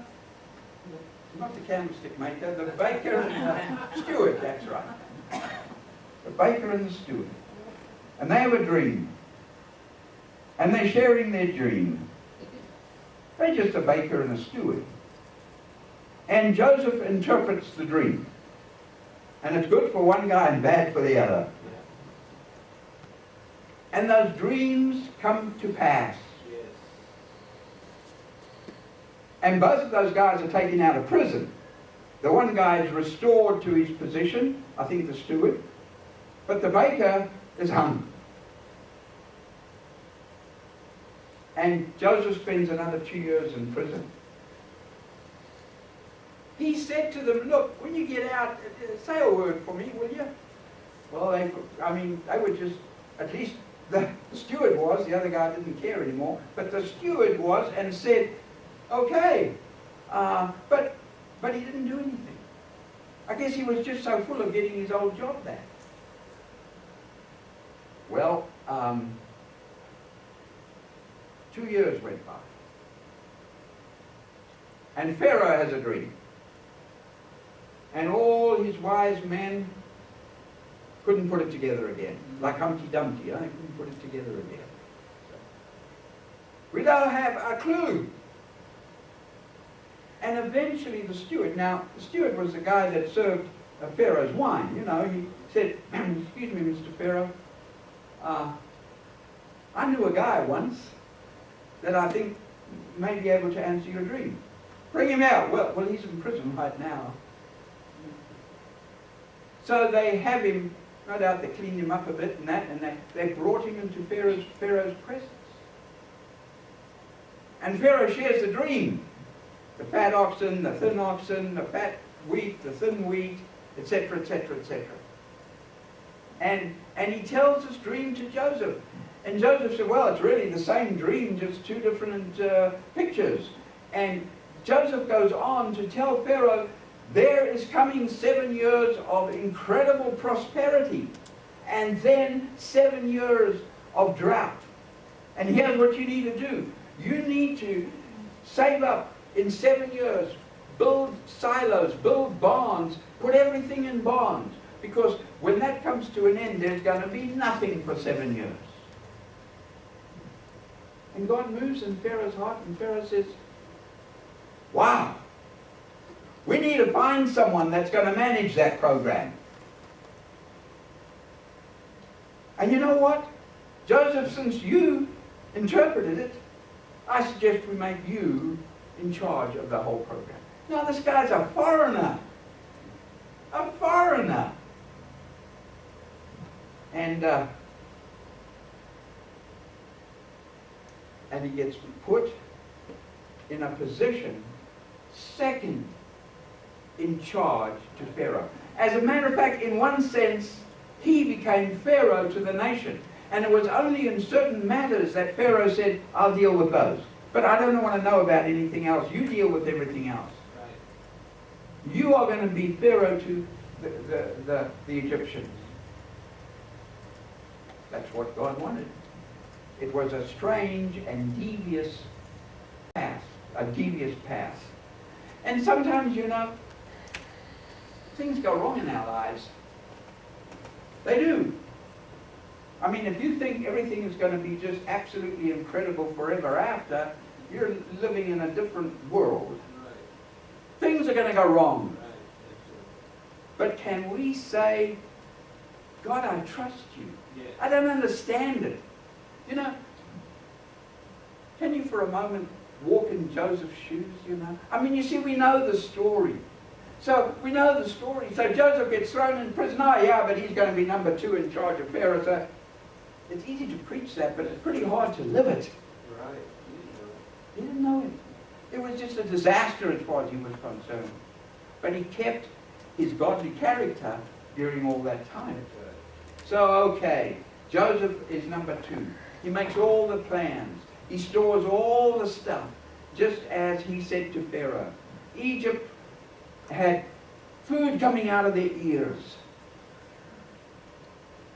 not the candlestick maker, the baker and the steward, that's right. The baker and the steward. And they have a dream. And they're sharing their dream. They're just a baker and a steward. And Joseph interprets the dream. And it's good for one guy and bad for the other. And those dreams come to pass. And both of those guys are taken out of prison. The one guy is restored to his position, I think the steward, but the baker is hung. And Joseph spends another 2 years in prison. He said to them, look, when you get out, say a word for me, will you? Well, they were just, at least the steward was, the other guy didn't care anymore, but the steward was and said, okay, but he didn't do anything. I guess he was just so full of getting his old job back. Well, 2 years went by. And Pharaoh has a dream. And all his wise men couldn't put it together again. Like Humpty Dumpty, they couldn't put it together again. We don't have a clue. And eventually the steward, now the steward was the guy that served Pharaoh's wine, you know, he said, excuse me, Mr. Pharaoh, I knew a guy once that I think may be able to answer your dream. Bring him out. Well, he's in prison right now. So they have him, no doubt they cleaned him up a bit and that, and they brought him into Pharaoh's presence. And Pharaoh shares the dream. The fat oxen, the fat wheat, the thin wheat, etc., etc., etc. And he tells this dream to Joseph. And Joseph said, well, it's really the same dream, just two different pictures. And Joseph goes on to tell Pharaoh, there is coming 7 years of incredible prosperity, and then 7 years of drought. And here's what you need to do. You need to save up in 7 years, build silos, build barns, put everything in barns. Because when that comes to an end, there's going to be nothing for 7 years. And God moves in Pharaoh's heart, and Pharaoh says, wow, we need to find someone that's going to manage that program. And you know what? Joseph, since you interpreted it, I suggest we make you in charge of the whole program. Now, this guy's a foreigner. A foreigner. And he gets put in a position second in charge to Pharaoh. As a matter of fact, in one sense, he became Pharaoh to the nation. And it was only in certain matters that Pharaoh said, I'll deal with those. But I don't want to know about anything else. You deal with everything else. Right. You are going to be Pharaoh to the Egyptians. That's what God wanted. It was a strange and devious path. A devious path. And sometimes, you know, things go wrong in our lives. They do. I mean, if you think everything is going to be just absolutely incredible forever after, you're living in a different world. Right. Things are going to go wrong. Right. But can we say, God, I trust you. Yeah. I don't understand it. You know, can you for a moment walk in Joseph's shoes, you know? I mean, you see, we know the story. So, we know the story. So, Joseph gets thrown in prison. Oh, yeah, but he's going to be number 2 in charge of Pharaoh. So, it's easy to preach that, but it's pretty hard to live it. Right. He didn't know it. It was just a disaster as far as he was concerned. But he kept his godly character during all that time. So, okay, Joseph is number 2. He makes all the plans. He stores all the stuff, just as he said to Pharaoh. Egypt had food coming out of their ears.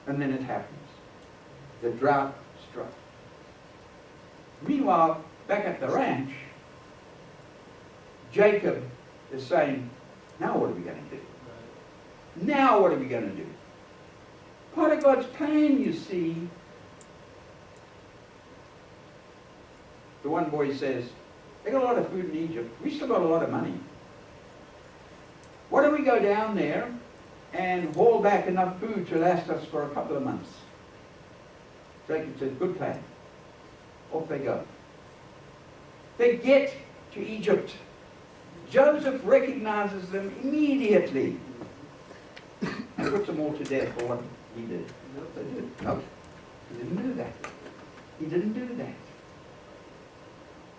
And then it happens. The drought struck. Meanwhile, back at the ranch, Jacob is saying, now what are we going to do? Now what are we going to do? Part of God's plan, you see. The one boy says, they got a lot of food in Egypt. We still got a lot of money. Why don't we go down there and haul back enough food to last us for a couple of months? Jacob said, good plan. Off they go. They get to Egypt. Joseph recognizes them immediately and puts them all to death for what he did. They did. No, he didn't do that. He didn't do that.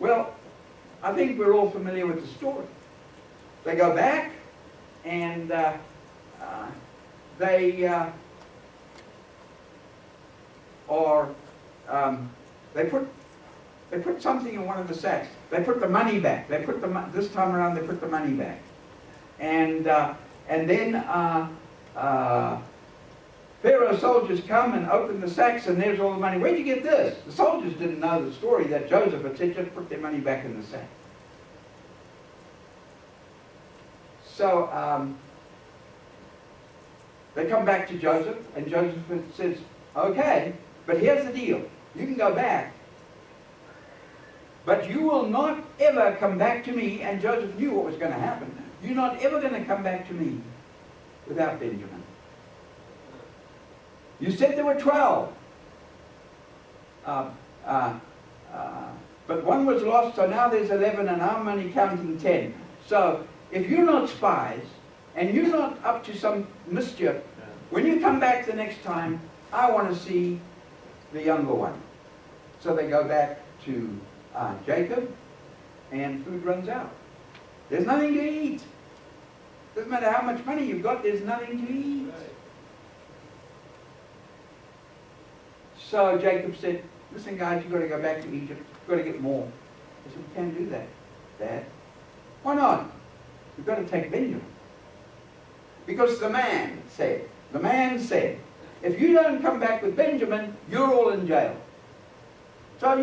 Well, I think we're all familiar with the story. They go back and they put something in one of the sacks. They put the money back. This time around they put the money back, and then Pharaoh's soldiers come and open the sacks, and there's all the money. Where'd you get this? The soldiers didn't know the story that Joseph had said, just put their money back in the sack. So they come back to Joseph, and Joseph says, okay, but here's the deal. You can go back, but you will not ever come back to me. And Joseph knew what was going to happen. You're not ever going to come back to me without Benjamin. You said there were 12. But one was lost, so now there's 11, and I'm only counting 10. So, if you're not spies, and you're not up to some mischief, when you come back the next time, I want to see the younger one. So they go back to Jacob, and food runs out. There's nothing to eat. Doesn't matter how much money you've got, there's nothing to eat. So Jacob said, listen guys, you've got to go back to Egypt. You've got to get more. They said, we can't do that, Dad. Why not? We've got to take Benjamin. Because the man said, if you don't come back with Benjamin, you're all in jail. So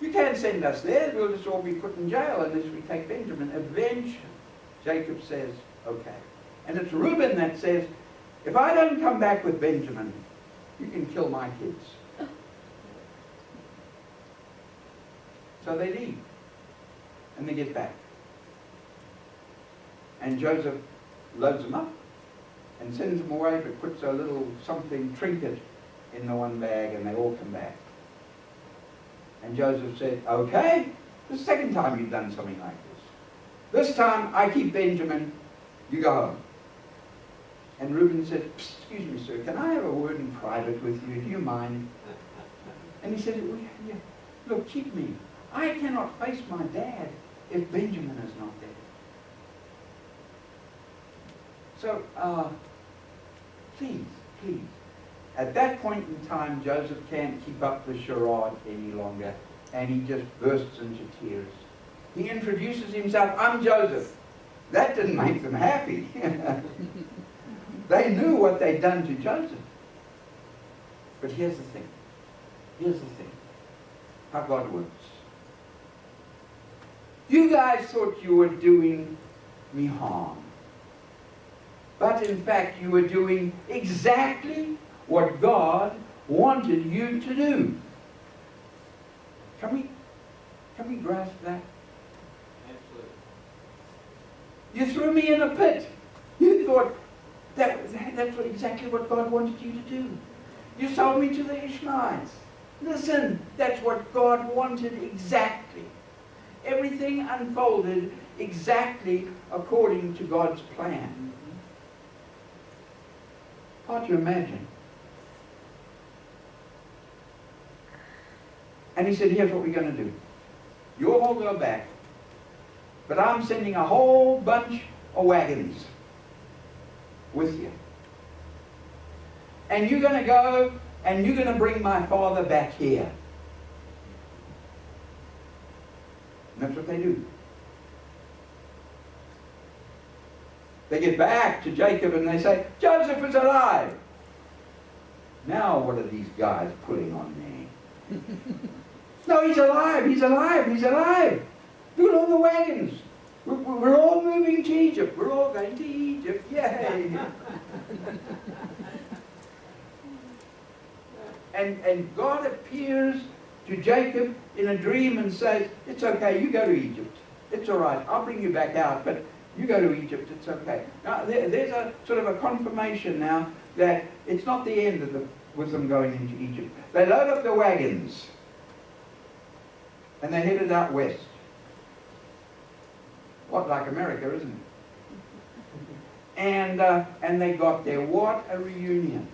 you can't send us there. We'll just all be put in jail unless we take Benjamin. Eventually, Jacob says, okay. And it's Reuben that says, if I don't come back with Benjamin, you can kill my kids. So they leave. And they get back. And Joseph loads them up and sends them away, but puts a little something trinket in the one bag, and they all come back. And Joseph said, okay, the second time you've done something like this. This time I keep Benjamin, you go home. And Reuben said, excuse me, sir, can I have a word in private with you? Do you mind? And he said, well, yeah, look, keep me. I cannot face my dad if Benjamin is not there. So, please. At that point in time, Joseph can't keep up the charade any longer, and he just bursts into tears. He introduces himself, I'm Joseph. That didn't make them happy. They knew what they'd done to Joseph. But here's the thing. How God works. You guys thought you were doing me harm. But in fact, you were doing exactly what God wanted you to do. Can we grasp that? Absolutely. You threw me in a pit. You thought that's exactly what God wanted you to do. You sold me to the Ishmaelites. Listen, that's what God wanted exactly. Everything unfolded exactly according to God's plan. Hard to imagine. And he said, here's what we're going to do. You all go back, but I'm sending a whole bunch of wagons with you. And you're going to go and you're going to bring my father back here. And that's what they do. They get back to Jacob and they say, Joseph is alive. Now what are these guys putting on me? No, he's alive, he's alive, he's alive. Look at all the wagons. We're all moving to Egypt. We're all going to Egypt. Yay. And God appears to Jacob in a dream and says, it's okay, you go to Egypt. It's all right, I'll bring you back out, but you go to Egypt, it's okay. Now, there's a sort of a confirmation now that it's not the end of with them going into Egypt. They load up the wagons and they headed out west. What, like America, isn't it? And they got there. What a reunion.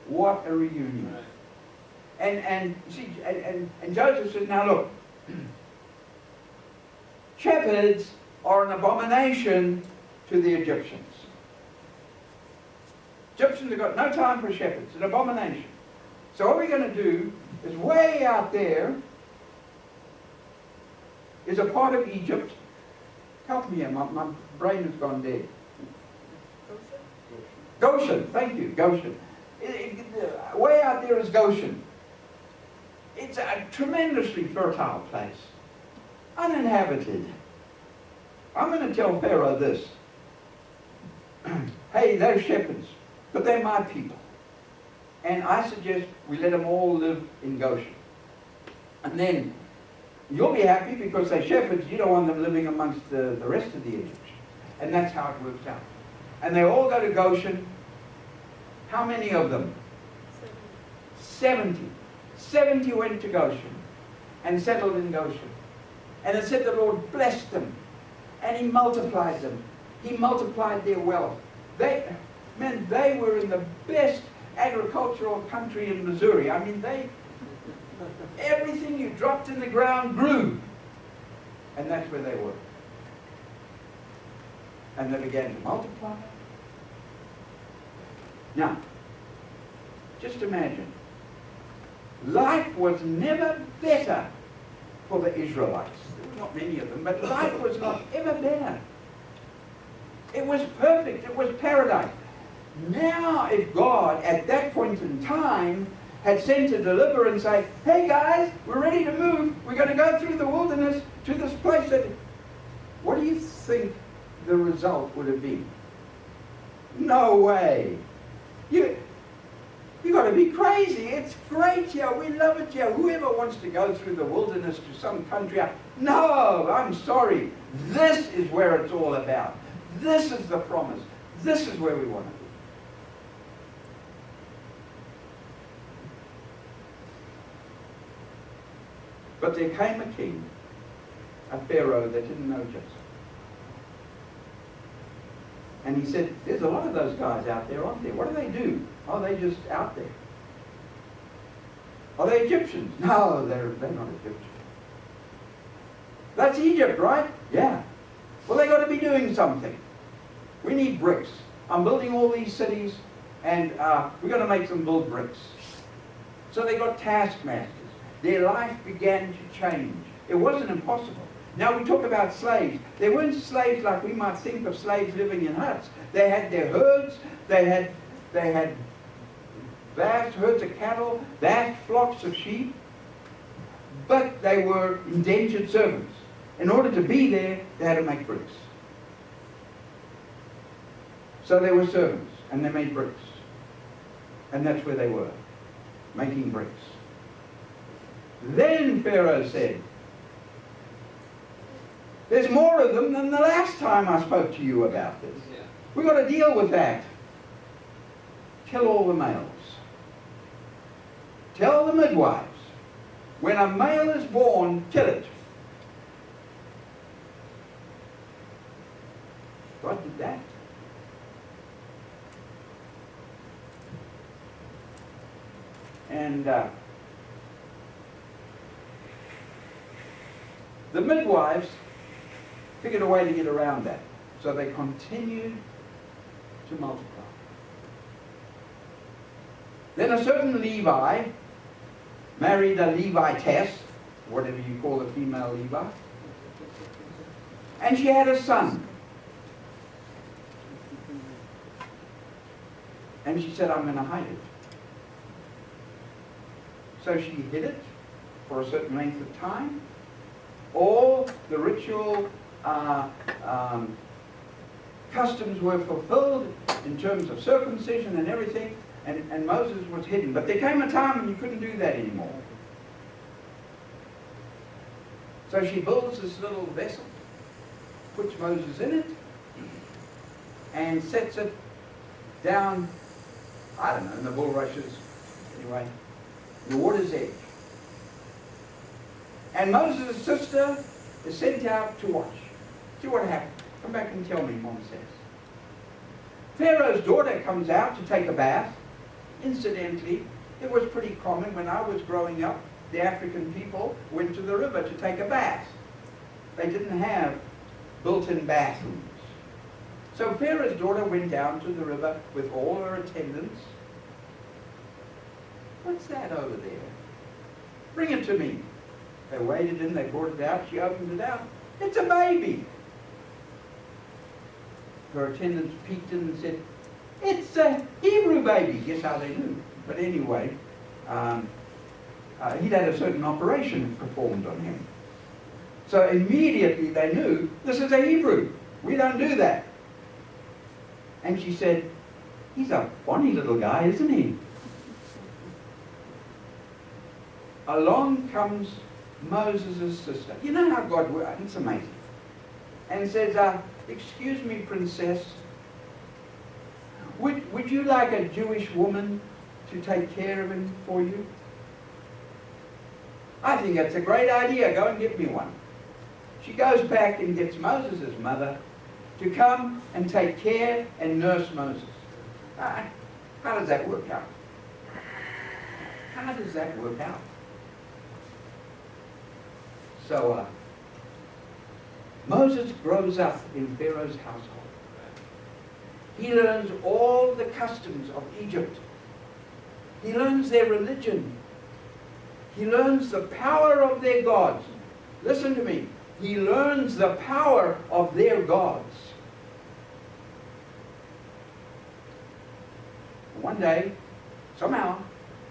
What a reunion. And Joseph said, now look, shepherds are an abomination to the Egyptians. Egyptians have got no time for shepherds, an abomination. So what we're going to do is way out there is a part of Egypt. Help me here, my brain has gone dead. Goshen, thank you, Goshen. Way out there is Goshen. It's a tremendously fertile place, uninhabited. I'm going to tell Pharaoh this. Hey, they're shepherds, but they're my people. And I suggest we let them all live in Goshen. And then you'll be happy because they're shepherds. You don't want them living amongst the rest of the Egyptians. And that's how it works out. And they all go to Goshen. How many of them? 70. 70 went to Goshen and settled in Goshen. And it said the Lord blessed them and He multiplied them. He multiplied their wealth. They were in the best agricultural country in Missouri. I mean, Everything you dropped in the ground grew. And that's where they were. And they began to multiply. Now, just imagine. Life was never better for the Israelites. There were not many of them, but life was not ever better. It was perfect. It was paradise. Now, if God, at that point in time, had sent a deliverer and say, hey guys, we're ready to move. We're going to go through the wilderness to this place. What do you think the result would have been? No way. You got to be crazy. It's great here. We love it here. Whoever wants to go through the wilderness to some country? No, I'm sorry. This is where it's all about. This is the promise. This is where we want to be. But there came a king, a Pharaoh that didn't know Joseph. And he said, there's a lot of those guys out there, aren't there? What do they do? Oh, they're just out there. Are they Egyptians? No, they're not Egyptians. That's Egypt, right? Yeah. Well, they've got to be doing something. We need bricks. I'm building all these cities, and we're going to make them build bricks. So they got taskmasters. Their life began to change. It wasn't impossible. Now we talk about slaves. They weren't slaves like we might think of slaves living in huts. They had their herds. They had vast herds of cattle, vast flocks of sheep. But they were indentured servants. In order to be there, they had to make bricks. So they were servants, and they made bricks. And that's where they were, making bricks. Then Pharaoh said, there's more of them than the last time I spoke to you about this. We've got to deal with that. Kill all the males. Tell the midwives, when a male is born, kill it. God did that. And the midwives figured a way to get around that. So they continued to multiply. Then a certain Levi married a Levitess, whatever you call a female Levi, and she had a son. And she said, I'm going to hide it. So she hid it for a certain length of time. All the ritual customs were fulfilled in terms of circumcision and everything, and Moses was hidden. But there came a time when you couldn't do that anymore. So she builds this little vessel, puts Moses in it, and sets it down, I don't know, in the bulrushes, anyway, the water's edge. And Moses' sister is sent out to watch. See what happens. Come back and tell me, Mom says. Pharaoh's daughter comes out to take a bath. Incidentally, it was pretty common when I was growing up. The African people went to the river to take a bath. They didn't have built-in bathrooms. So Pharaoh's daughter went down to the river with all her attendants. What's that over there? Bring it to me. They waded in, they brought it out, she opened it out. It's a baby. Her attendants peeked in and said, it's a Hebrew baby. Guess how they knew. But anyway, he'd had a certain operation performed on him. So immediately they knew, this is a Hebrew. We don't do that. And she said, he's a funny little guy, isn't he? Along comes Moses' sister. You know how God works? It's amazing. And says, excuse me, princess, would you like a Jewish woman to take care of him for you? I think that's a great idea. Go and get me one. She goes back and gets Moses' mother to come and take care and nurse Moses. How does that work out? How does that work out? So Moses grows up in Pharaoh's household. He learns all the customs of Egypt. He learns their religion. He learns the power of their gods. Listen to me. He learns the power of their gods. One day, somehow,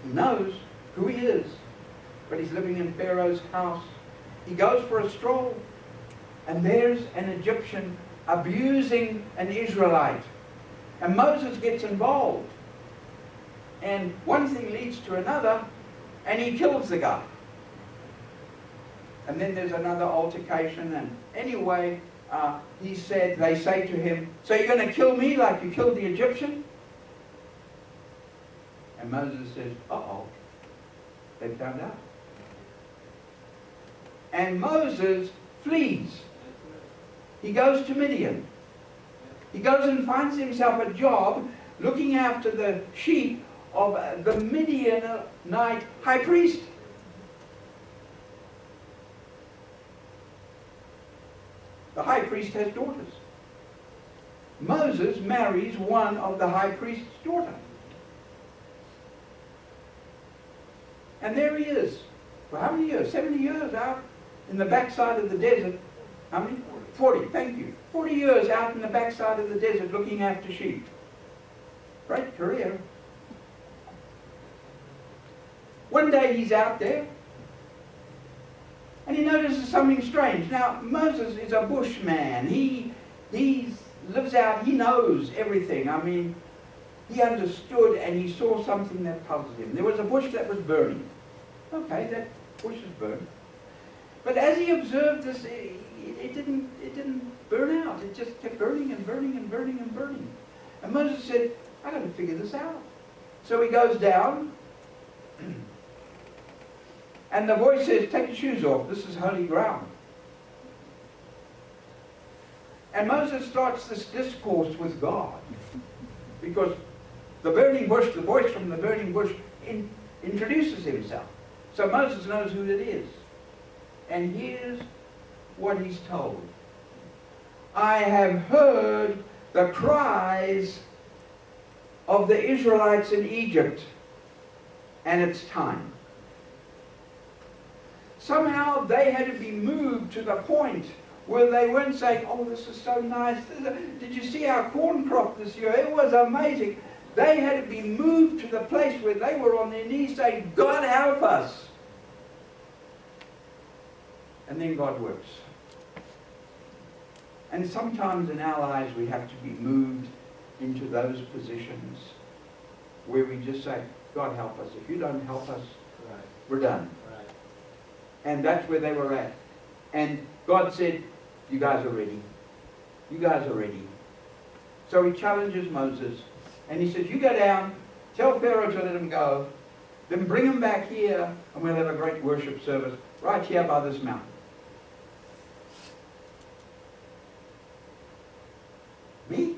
he knows who he is. But he's living in Pharaoh's house. He goes for a stroll. And there's an Egyptian abusing an Israelite. And Moses gets involved. And one thing leads to another, and he kills the guy. And then there's another altercation, and anyway, they say to him, so you're going to kill me like you killed the Egyptian? And Moses says, uh-oh, they found out. And Moses flees. He goes to Midian. He goes and finds himself a job looking after the sheep of the Midianite high priest. The high priest has daughters. Moses marries one of the high priest's daughters. And there he is. For how many years? 70 years out in the backside of the desert. How many? 40, thank you. 40 years out in the backside of the desert looking after sheep. Great career. One day he's out there and he notices something strange. Now, Moses is a bushman. He lives out, he knows everything. I mean, he understood and he saw something that puzzled him. There was a bush that was burning. Okay, that bush is burned. But as he observed this, it didn't burn out. It just kept burning and burning and burning and burning. And Moses said, I've got to figure this out. So he goes down, and the voice says, take your shoes off. This is holy ground. And Moses starts this discourse with God. Because the burning bush, the voice from the burning bush introduces himself. So Moses knows who it is. And here's what he's told. I have heard the cries of the Israelites in Egypt, and it's time. Somehow they had to be moved to the point where they weren't saying, oh, this is so nice. Did you see our corn crop this year? It was amazing. They had to be moved to the place where they were on their knees saying, God help us. And then God works. And sometimes in our lives we have to be moved into those positions where we just say, God help us. If you don't help us, right, we're done. Right. And that's where they were at. And God said, you guys are ready. You guys are ready. So he challenges Moses. And he says, you go down, tell Pharaoh to let him go, then bring him back here, and we'll have a great worship service right here by this mountain. Me?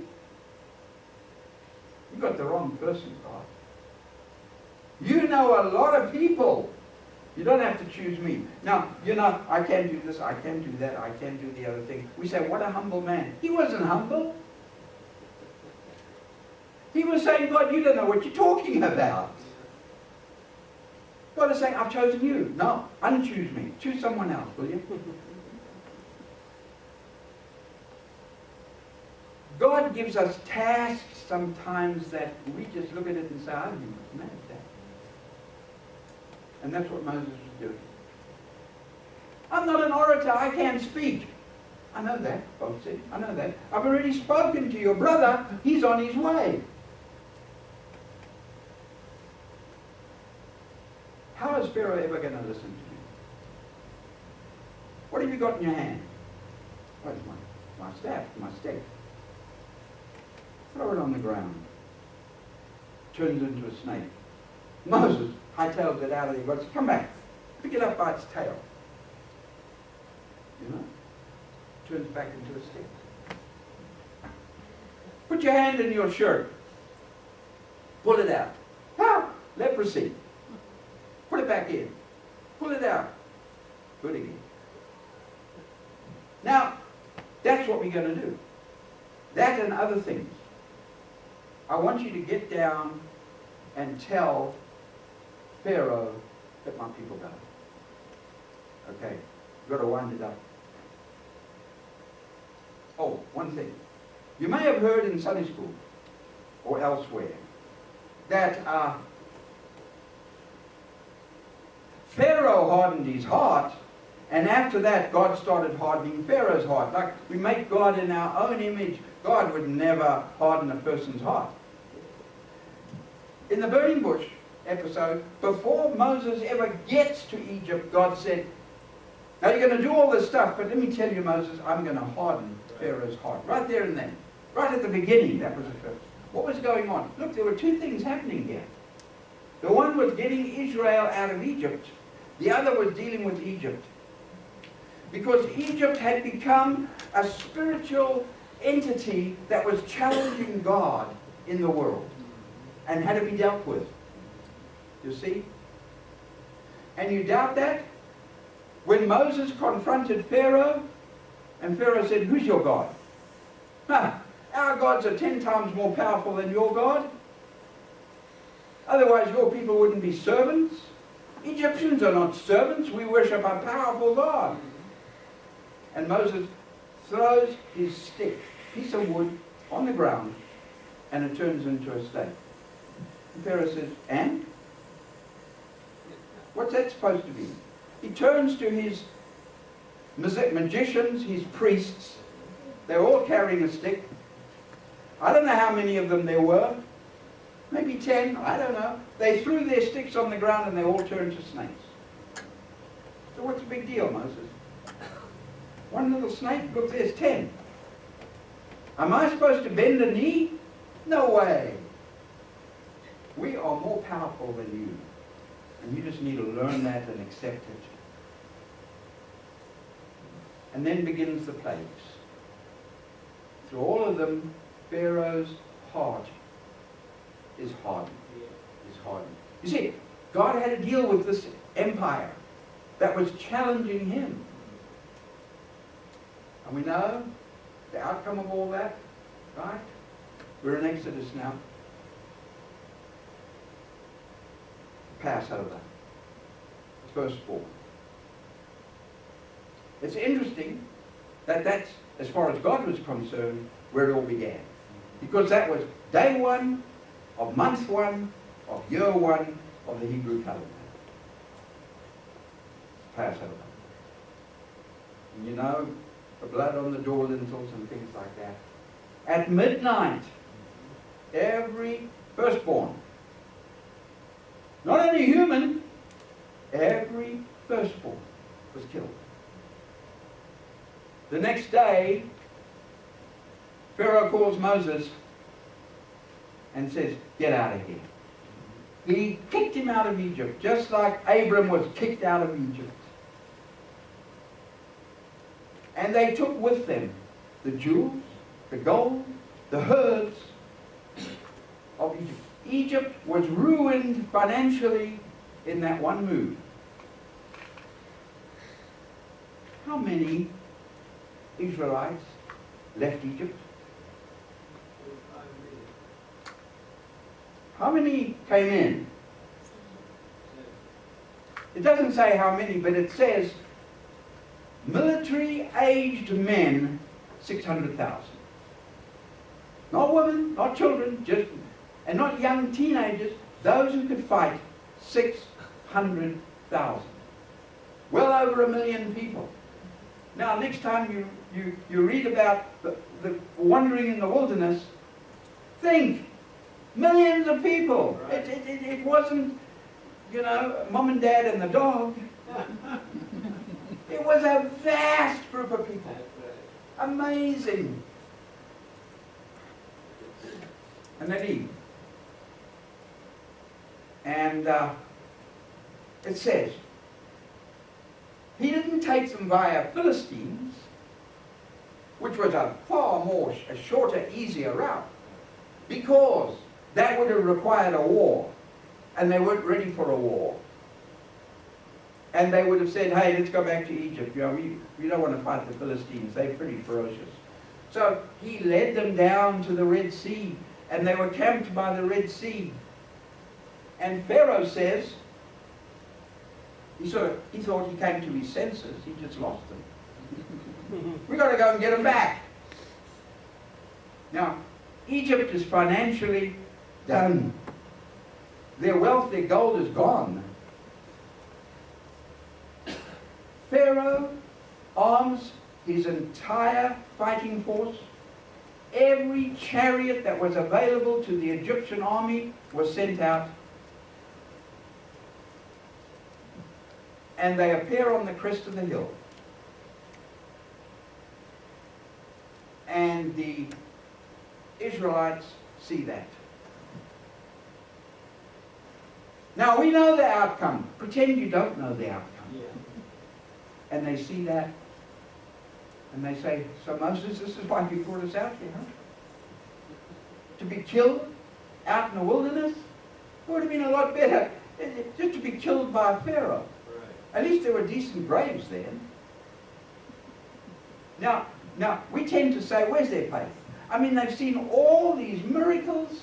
You got the wrong person, God. You know a lot of people. You don't have to choose me. Now, you know, I can do this, I can do that, I can do the other thing. We say, what a humble man. He wasn't humble. He was saying, God, you don't know what you're talking about. God is saying, I've chosen you. No, unchoose me. Choose someone else, will you? God gives us tasks sometimes that we just look at it and say, I don't even manage that. And that's what Moses was doing. I'm not an orator, I can't speak. I know that, folks said. I know that. I've already spoken to your brother, he's on his way. How is Pharaoh ever going to listen to you? What have you got in your hand? What is my staff, my stick? Throw it on the ground. Turns into a snake. Moses hightails it out of the boat. Come back. Pick it up by its tail. You know? Turns back into a stick. Put your hand in your shirt. Pull it out. Ah! Leprosy. Put it back in. Pull it out. Put it in. Now, that's what we're going to do. That and other things. I want you to get down and tell Pharaoh that my people go. Okay, you've got to wind it up. Oh, one thing. You may have heard in Sunday school or elsewhere that Pharaoh hardened his heart, and after that God started hardening Pharaoh's heart. Like we make God in our own image. God would never harden a person's heart. In the burning bush episode, before Moses ever gets to Egypt, God said, now you're going to do all this stuff, but let me tell you, Moses, I'm going to harden Pharaoh's heart. Right there and then. Right at the beginning, that was the first. What was going on? Look, there were two things happening here. The one was getting Israel out of Egypt. The other was dealing with Egypt. Because Egypt had become a spiritual entity that was challenging God in the world and had to be dealt with. You see? And you doubt that? When Moses confronted Pharaoh, and Pharaoh said, who's your God? Our gods are 10 times more powerful than your God. Otherwise your people wouldn't be servants. Egyptians are not servants. We worship a powerful God. And Moses throws his stick, piece of wood, on the ground, and it turns into a stake. And Pharaoh says, and? What's that supposed to be? He turns to his magicians, his priests. They're all carrying a stick. I don't know how many of them there were. Maybe 10, I don't know. They threw their sticks on the ground and they all turned to snakes. So what's the big deal, Moses? One little snake? Look, there's 10. Am I supposed to bend a knee? No way. We are more powerful than you. And you just need to learn that and accept it. And then begins the plagues. Through all of them, Pharaoh's heart is hardened. Is hardened. You see, God had to deal with this empire that was challenging him. And we know the outcome of all that, right? We're in Exodus now. Passover. Firstborn. It's interesting that that's, as far as God was concerned, where it all began. Because that was day one of month one of year one of the Hebrew calendar. Passover. And you know, the blood on the door lintels and things like that. At midnight, every firstborn, not only human, every firstborn was killed. The next day, Pharaoh calls Moses and says, get out of here. He kicked him out of Egypt, just like Abram was kicked out of Egypt. And they took with them the jewels, the gold, the herds of Egypt. Egypt was ruined financially in that one move. How many Israelites left Egypt? How many came in? It doesn't say how many, but it says military-aged men, 600,000. Not women, not children, and not young teenagers, those who could fight, 600,000. Well over 1 million people. Now, next time you read about the wandering in the wilderness, think, millions of people. It wasn't, you know, mom and dad and the dog. It was a vast group of people. Amazing. And they leave. And it says, he didn't take them via Philistines, which was a shorter, easier route, because that would have required a war, and they weren't ready for a war. And they would have said, hey, let's go back to Egypt. You know, we don't want to fight the Philistines. They're pretty ferocious. So he led them down to the Red Sea, and they were camped by the Red Sea. And Pharaoh says, he thought he came to his senses. He just lost them. We've got to go and get them back. Now, Egypt is financially done. Their wealth, their gold is gone. Pharaoh arms his entire fighting force. Every chariot that was available to the Egyptian army was sent out. And they appear on the crest of the hill. And the Israelites see that. Now we know the outcome. Pretend you don't know the outcome. Yeah. And they see that. And they say, so Moses, this is why you brought us out here, huh? To be killed out in the wilderness? It would have been a lot better just to be killed by a Pharaoh. At least there were decent graves then. Now, we tend to say, where's their faith? I mean, they've seen all these miracles,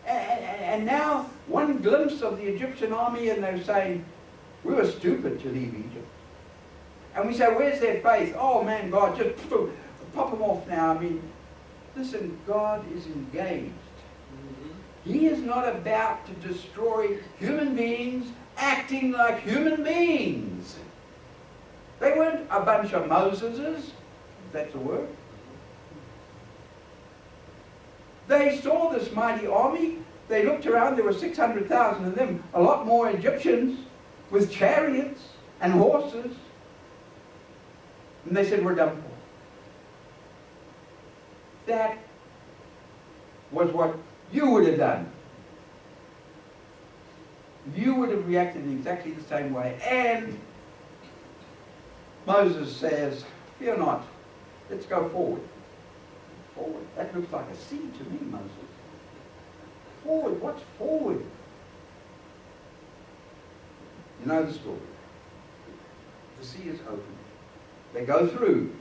and now one glimpse of the Egyptian army and they're saying, we were stupid to leave Egypt. And we say, where's their faith? Oh man, God, just pop them off now. I mean, listen, God is engaged. He is not about to destroy human beings acting like human beings. They weren't a bunch of Moseses, if that's a word. They saw this mighty army. They looked around, there were 600,000 of them, a lot more Egyptians with chariots and horses. And they said, we're done for. That was what you would have done. You would have reacted in exactly the same way. And Moses says, fear not, let's go forward. Forward. That looks like a sea to me, Moses. Forward, what's forward? You know the story. The sea is open. They go through.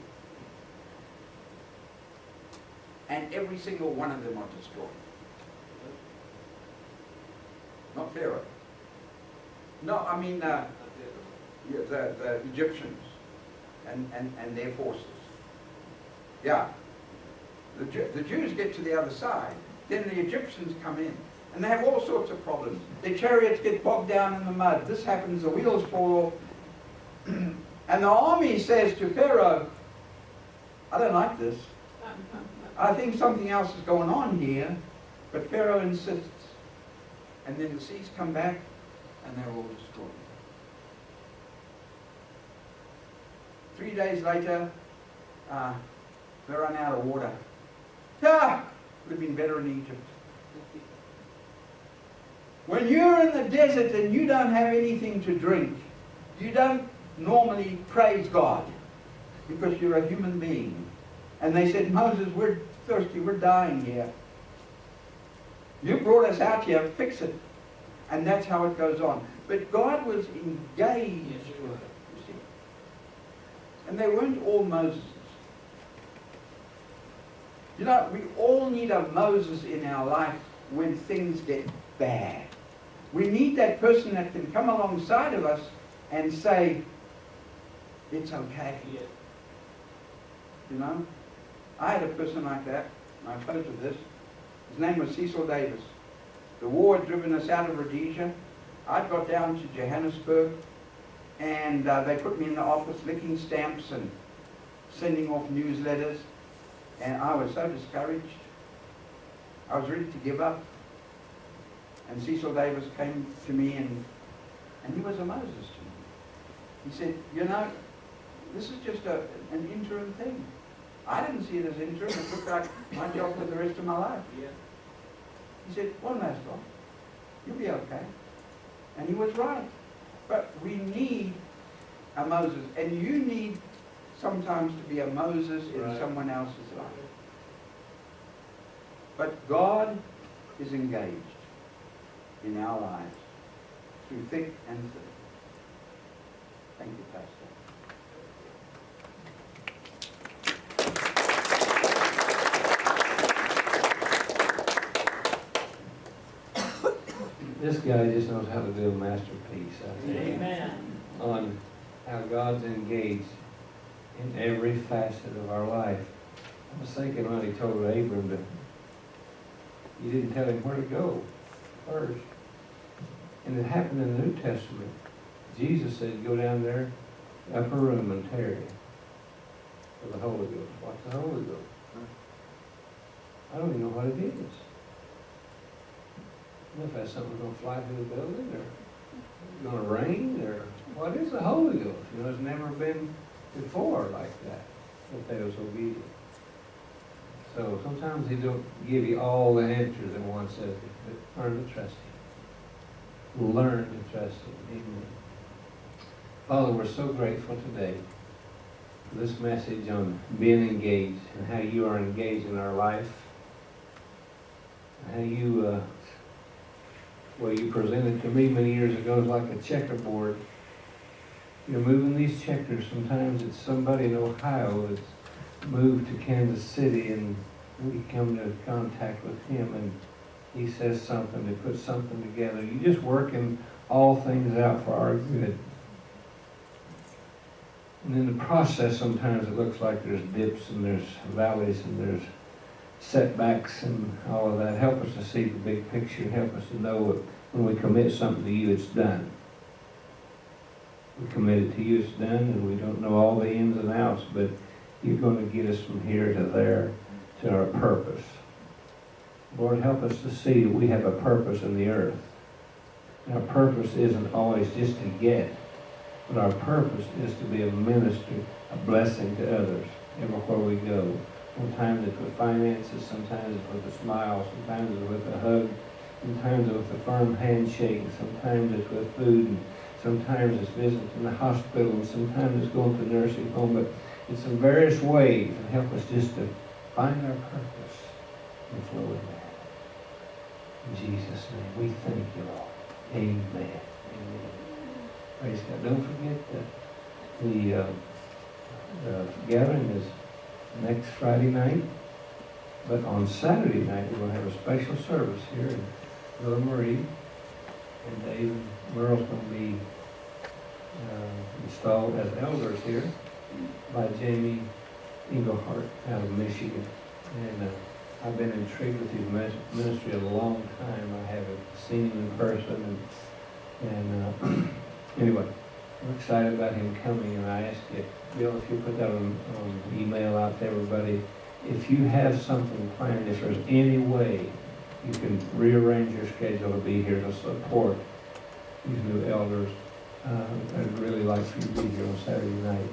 And every single one of them are destroyed. Not Pharaoh. No, I mean the Egyptians and their forces. Yeah. The Jews get to the other side. Then the Egyptians come in. And they have all sorts of problems. Their chariots get bogged down in the mud. This happens, the wheels fall off. And the army says to Pharaoh, I don't like this. I think something else is going on here. But Pharaoh insists. And then the seas come back and they're all destroyed. 3 days later, they run out of water. Ah! Would have been better in Egypt. When you're in the desert and you don't have anything to drink, you don't normally praise God because you're a human being. And they said, Moses, we're thirsty, we're dying here. You brought us out here, fix it. And that's how it goes on. But God was engaged. Yes, you were. You see. And they weren't all Moses. You know, we all need a Moses in our life when things get bad. We need that person that can come alongside of us and say, it's okay. Yeah. You know? I had a person like that. I told you this. His name was Cecil Davis. The war had driven us out of Rhodesia. I'd got down to Johannesburg and they put me in the office licking stamps and sending off newsletters. And I was so discouraged. I was ready to give up. And Cecil Davis came to me and he was a Moses to me. He said, you know, this is just an interim thing. I didn't see it as interim. It looked like my job for the rest of my life. Yeah. He said, one last one. You'll be okay. And he was right. But we need a Moses. And you need sometimes to be a Moses in someone else's life. But God is engaged in our lives. through thick and thin. Thank you, Pastor. This guy just knows how to do a masterpiece, I think. Amen. On how God's engaged in every facet of our life. I was thinking when he told Abram that he didn't tell him where to go first. And it happened in the New Testament. Jesus said, go down there, upper room, and tarry for the Holy Ghost. What's the Holy Ghost? I don't even know what it is. I don't know if that's something that's going to fly through the building, or going to rain, or what is the Holy Ghost? You know, it's never been before like that, if they was obedient. So sometimes he don't give you all the answers at once, but learn to trust him. Learn to trust him. Amen. Father, we're so grateful today for this message on being engaged and how you are engaged in our life. How you, well, you presented to me many years ago as like a checkerboard. You're moving these checkers. Sometimes it's somebody in Ohio that's moved to Kansas City, and we come into contact with him, and he says something, they put something together. You're just working all things out for our good. And in the process, sometimes it looks like there's dips and there's valleys and there's setbacks and all of that. Help us to see the big picture. Help us to know that when we commit something to you, it's done. We commit it to you, it's done, and we don't know all the ins and outs, but you're going to get us from here to there to our purpose. Lord, help us to see that we have a purpose in the earth. And our purpose isn't always just to get, but our purpose is to be a ministry, a blessing to others everywhere we go. Sometimes it's with finances, sometimes it's with a smile, sometimes it's with a hug, sometimes it's with a firm handshake, sometimes it's with food, and sometimes it's visits in the hospital, and sometimes it's going to the nursing home, but it's in various ways, and help us just to find our purpose and flow in that. In Jesus' name, we thank you, Lord. Amen. Amen. Praise God. Don't forget that the gathering is next Friday night, but on Saturday night we're going to have a special service here in Villa Marie, and Dave and Merle's going to be installed as elders here by Jamie Englehart out of Michigan. And I've been intrigued with his ministry a long time. I haven't seen him in person, and anyway, I'm excited about him coming, and I asked you, Bill, if you put that on email out to everybody, if you have something planned, if there's any way you can rearrange your schedule to be here to support these new elders, I'd really like for you to be here on Saturday night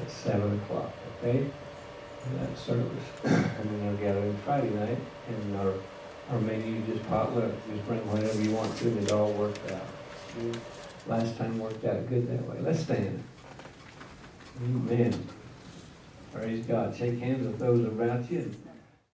at 7 o'clock, okay? And that service. And then our gathering Friday night, and our menu just potluck. Just bring whatever you want to, and it all worked out. Last time worked out good that way. Let's stand. Amen. Praise God. Shake hands with those about you.